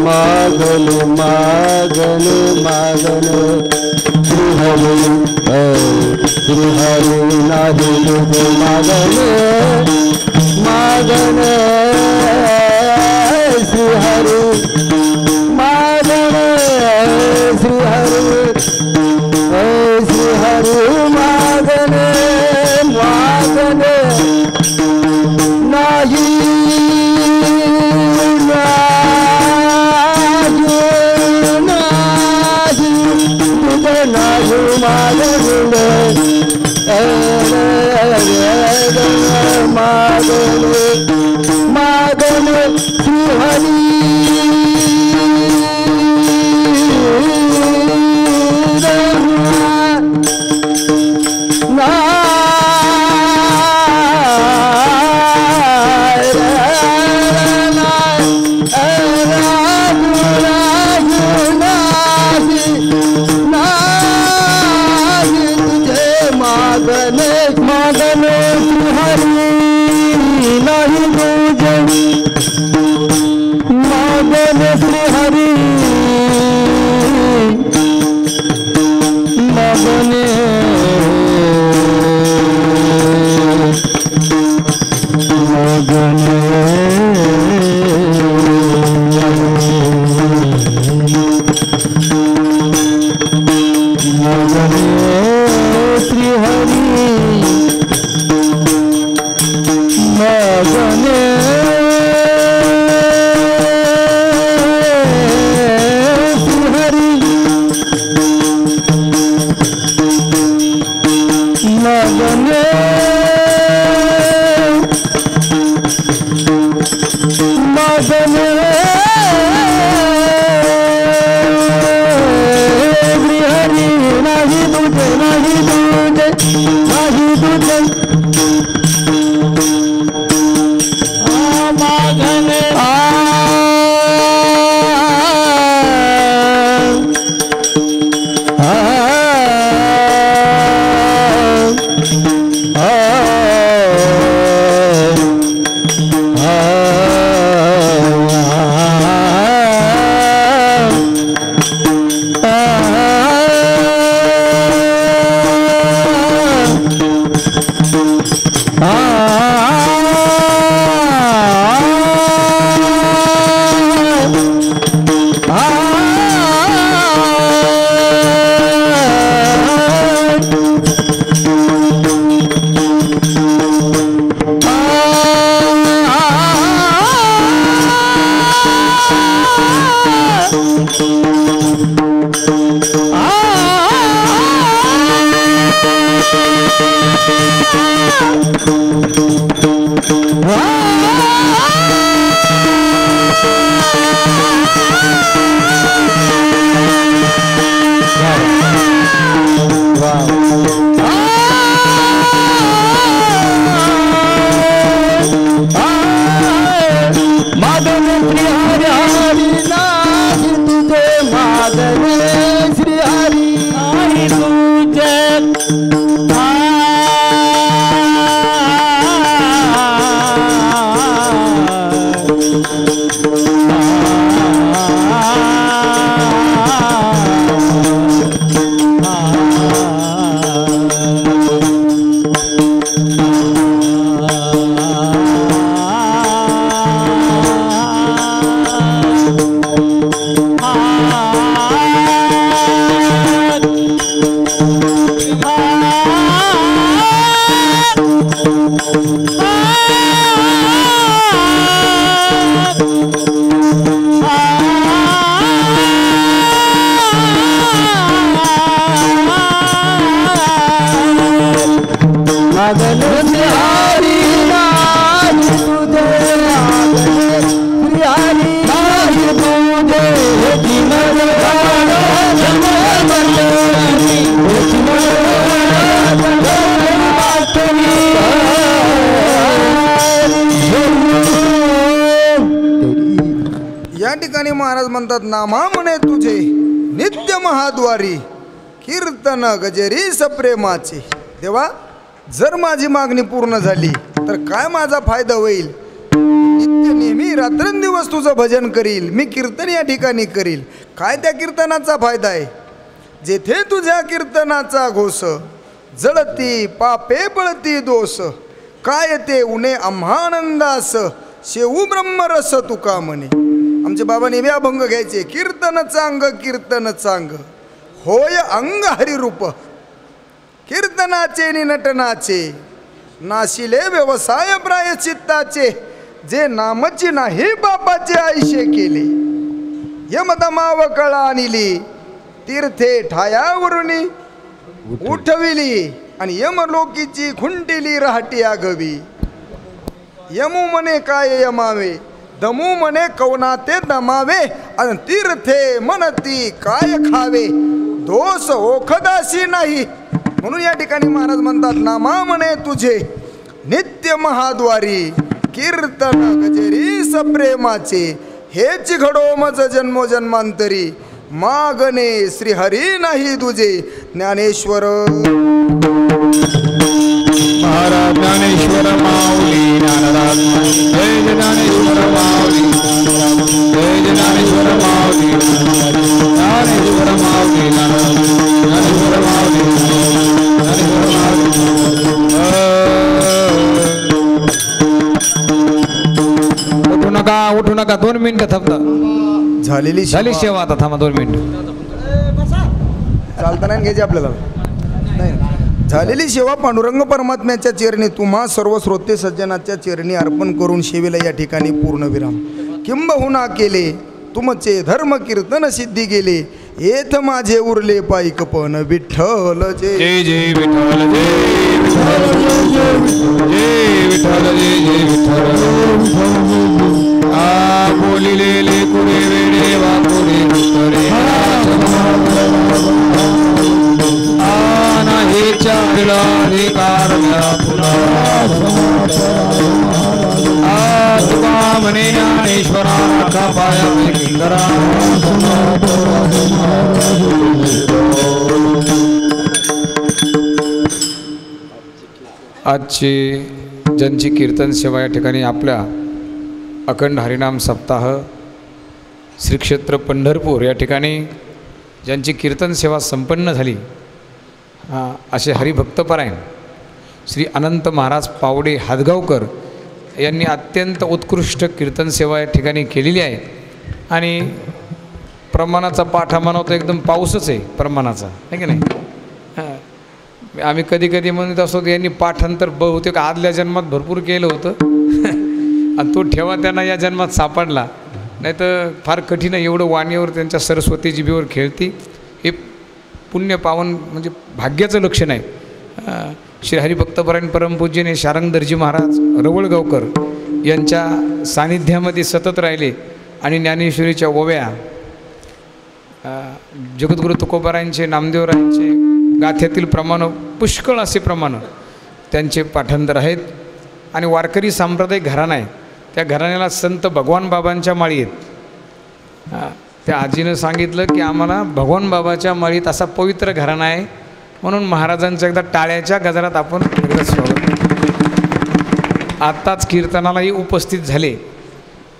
Speaker 3: मागन मागन मागन श्री हरि नाही तुझे मागन मागन श्री हरि मागन श्री हरि मागन मागन नाही मागन श्री हरि
Speaker 2: महाराज म्हणतात नामा म्हणे तुझे नित्य महाद्वारी कीर्तन गजेरी सप्रेमाचे. देवा जर माझी मागणी पूर्ण झाली तर काय माझा फायदा होईल. नित्य नेहमी रात्रंदिवस तुझं भजन करील मी, कीर्तन या ठिकाणी करील. काय त्या कीर्तनाचा फायदा आहे. जेथे तुझ्या कीर्तनाचा घोष जळती पापे पळती दोष. काय ते उणे आम्हानंदास शेऊ ब्रह्मरस तुका म्हणे. आमचे बाबा नेहमी अभंग घ्यायचे. कीर्तन चांग होय अंग हरिरूप. कीर्तनाचे नि नटनाचे नाशिले व्यवसाय प्रायश्चित्ताचे. जे नामची नाही बापाचे आयुष्य केले. यमदमाव कळा आणली तीर्थे ठायावरुनी उठविली. आणि यमलोकीची खुंटिली राहटी आगवी. यमू म्हणे काय यमावे दमू म्हणे कवनाते दमावे. आणि तीर्थे म्हणती काय खावे दोष ओखदासी नाही. म्हणून या ठिकाणी महाराज म्हणतात नामा म्हणे तुझे नित्य महाद्वारी कीर्तन गजेरी सप्रेमाचे. हेच घडो मज जन्मोजन्मांतरी मागणे श्रीहरी नाही तुझे. ज्ञानेश्वर
Speaker 3: महाराज ज्ञानेश्वर माऊली ज्ञानराज. जय ज्ञानेश्वर माऊली जय ज्ञानेश्वर माऊली ज्ञानेश्वर माऊली ज्ञानेश्वर माऊली ज्ञानेश्वर माऊली. उठू नका 2 मिनिटं थांबता.
Speaker 2: झाली
Speaker 3: सेवा आता थांबा 2 मिनिटं.
Speaker 2: चालता नाही घ्यायचे आपल्याला. नाही झालेली सेवा पांडुरंग परमात्म्याच्या चरणी तुम्हा सर्व श्रोते सज्जनाच्या चरणी अर्पण करून सेवेला या ठिकाणी पूर्णविराम. किंबहुना केले तुमचे धर्म कीर्तन सिद्धी गेले. येथ माझे उरले पाईक पण विठ्ठल जय
Speaker 3: जय विठ्ठल जय विठ्ठल जय जय विठ्ठल. आ बोलिले कुरे वेडे वाकुरे उत्तरे आ नाही चारला अधिकार तुला. आ तुका म्हणे ज्ञानेश्वरा राखा पाया पिंगरा. आजची ज्यांची कीर्तन सेवा या ठिकाणी आपल्या अखंड हरिनाम सप्ताह श्री क्षेत्र पंढरपूर या ठिकाणी ज्यांची कीर्तन सेवा संपन्न झाली असे हरिभक्तपरायण श्री अनंत महाराज पावडे हादगावकर यांनी अत्यंत उत्कृष्ट कीर्तन सेवा या ठिकाणी केलेली आहे. आणि प्रमाणाचा पाठा म्हणतो एकदम पाऊसच आहे प्रमाणाचा आहे की नाही. आम्ही कधी कधी म्हणत असतो यांनी पाठांतर बहुतेक आदल्या जन्मात भरपूर केलं होतं आणि तो ठेवा त्यांना या जन्मात सापडला. नाही तर फार कठीण आहे. एवढं वाणीवर त्यांच्या सरस्वती जिभेवर खेळती हे पुण्य पावन म्हणजे भाग्याचं लक्षण आहे. श्री हरिभक्तपरायण परमपूज्यने शारंगधरजी महाराज रवळगावकर यांच्या सानिध्यामध्ये सतत राहिले आणि ज्ञानेश्वरीच्या ओव्या जगद्गुरु तुकोबारायांचे नामदेवरायांचे गाथ्यातील प्रमाण पुष्कळ असे प्रमाण त्यांचे पाठांतर आहेत. आणि वारकरी सांप्रदायिक घराणा आहे. त्या घराण्याला संत भगवान बाबांच्या माळी आहेत. त्या आजीनं सांगितलं की आम्हाला भगवान बाबाच्या माळीत असा पवित्र घराणा आहे म्हणून महाराजांच्या एकदा टाळ्याच्या गजरात आपण आत्ताच कीर्तनालाही उपस्थित झाले.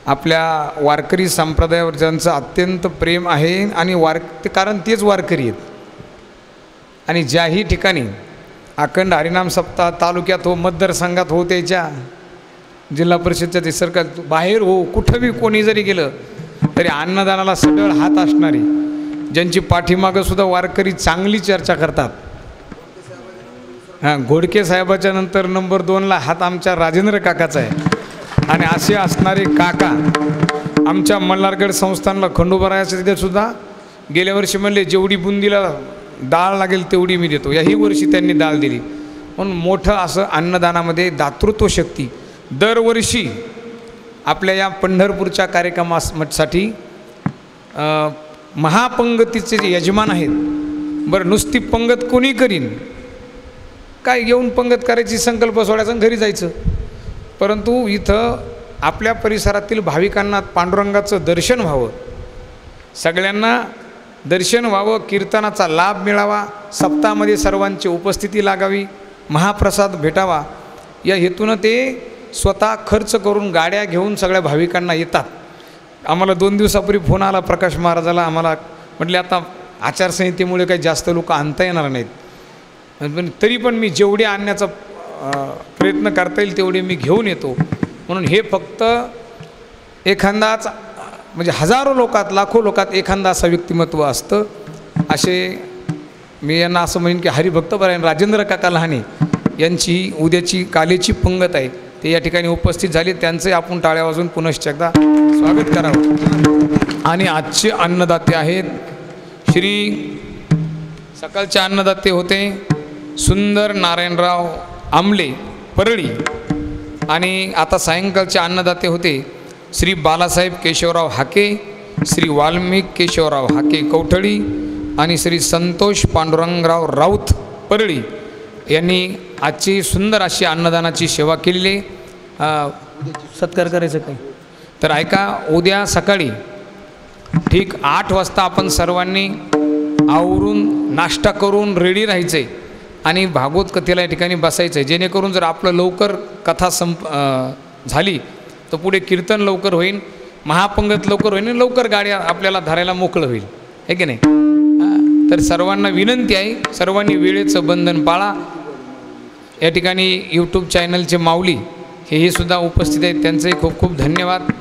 Speaker 3: आपल्या वारकरी संप्रदायावर ज्यांचं अत्यंत प्रेम आहे आणि ते कारण तेच वारकरी आहेत. आणि ज्याही ठिकाणी अखंड हरिनाम सप्ताह तालुक्यात हो मतदारसंघात हो त्याच्या जिल्हा परिषदच्या ते सरकार बाहेर हो कुठंही कोणी जरी गेलं तरी अन्नदानाला सढळ हात असणारी ज्यांची पाठीमागं सुद्धा वारकरी चांगली चर्चा करतात. हां घोडके साहेबाच्या नंतर नंबर 2ला हात आमच्या राजेंद्र काकाचा आहे. आणि असे असणारे काका आमच्या मल्हारगड संस्थानला खंडोबारायाच्या तिथे सुद्धा गेल्या वर्षी म्हणले जेवढी बुंदीला डाळ लागेल तेवढी मी देतो. याही वर्षी त्यांनी डाळ दिली. म्हणून मोठं असं अन्नदानामध्ये दातृत्व शक्ती दरवर्षी आपल्या या पंढरपूरच्या कार्यक्रमासाठी महापंगतीचे जे यजमान आहेत. बरं नुसती पंगत कोणी करीन काय येऊन पंगत करायची संकल्प सोडायचा घरी जायचं. परंतु इथं आपल्या परिसरातील भाविकांना पांडुरंगाचं दर्शन व्हावं सगळ्यांना दर्शन व्हावं, कीर्तनाचा लाभ मिळावा, सप्ताहामध्ये सर्वांची उपस्थिती लागावी, महाप्रसाद भेटावा या हेतूनं ते स्वतः खर्च करून गाड्या घेऊन सगळ्या भाविकांना येतात. आम्हाला 2 दिवसापूर्वी फोन आला प्रकाश महाराजाला, आम्हाला म्हटले आता आचारसंहितेमुळे काही जास्त लोक आणता येणार नाहीत, पण तरी पण मी जेवढे आणण्याचा प्रयत्न करता येईल तेवढे मी घेऊन येतो. म्हणून हे फक्त एखादाच म्हणजे हजारो लोकात लाखो लोकात एखादा असं व्यक्तिमत्व असतं. असे मी यांना असं म्हणेन की हरिभक्तपरायण राजेंद्र काका लहाने यांची उद्याची कालेची पंगत आहे, ते या ठिकाणी उपस्थित झाले. त्यांचे आपण टाळ्या वाजवून पुनश्च एकदा स्वागत करावं. आणि आजचे अन्नदाते आहेत श्री सकाळचे अन्नदाते होते सुंदर नारायणराव आमले परळी, आणि आता सायंकाळचे अन्नदाते होते श्री बालासाहेब केशवराव हाके, श्री वाल्मिक केशवराव हाके कौठळी आणि श्री संतोष पांडुरंगराव राऊत परळी यांनी आजची सुंदर अशी अन्नदानाची सेवा केलेली. सत्कार करायचं काही तर ऐका, उद्या सकाळी ठीक 8 वाजता आपण सर्वांनी आवरून नाश्ता करून रेडी राहायचं आहे आणि भागवत कथेला या ठिकाणी बसायचं आहे, जेणेकरून जर आपलं लवकर कथा झाली तर पुढे कीर्तन लवकर होईल, महापंगत लवकर होईल आणि लवकर गाड्या आपल्याला धरायला मोकळं होईल, आहे की नाही. तर सर्वांना विनंती आहे, सर्वांनी वेळेचं बंधन पाळा. या ठिकाणी यूट्यूब चॅनलचे माऊली हे सुद्धा उपस्थित आहेत, त्यांचंही खूप खूप धन्यवाद.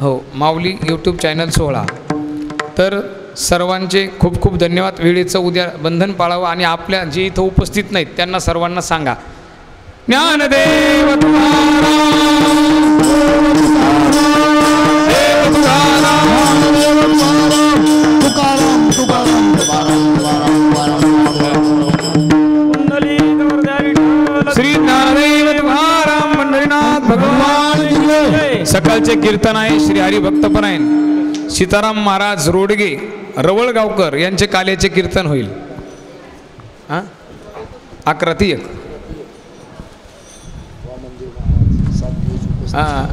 Speaker 3: हो, माऊली यूट्यूब चॅनल 16. तर सर्वांचे खूप खूप धन्यवाद. वेळेचं उद्या बंधन पाळावं आणि आपल्या जे इथं उपस्थित नाहीत त्यांना सर्वांना सांगा ज्ञानदेव श्री ज्ञानदेव तुकाराम पंढरीनाथ भगवान. सकाळचे कीर्तन आहे श्री हरिभक्तपरायण सीताराम महाराज रोडगे रवळगावकर यांचे काल्याचे कीर्तन होईल 11 ते 1. हां,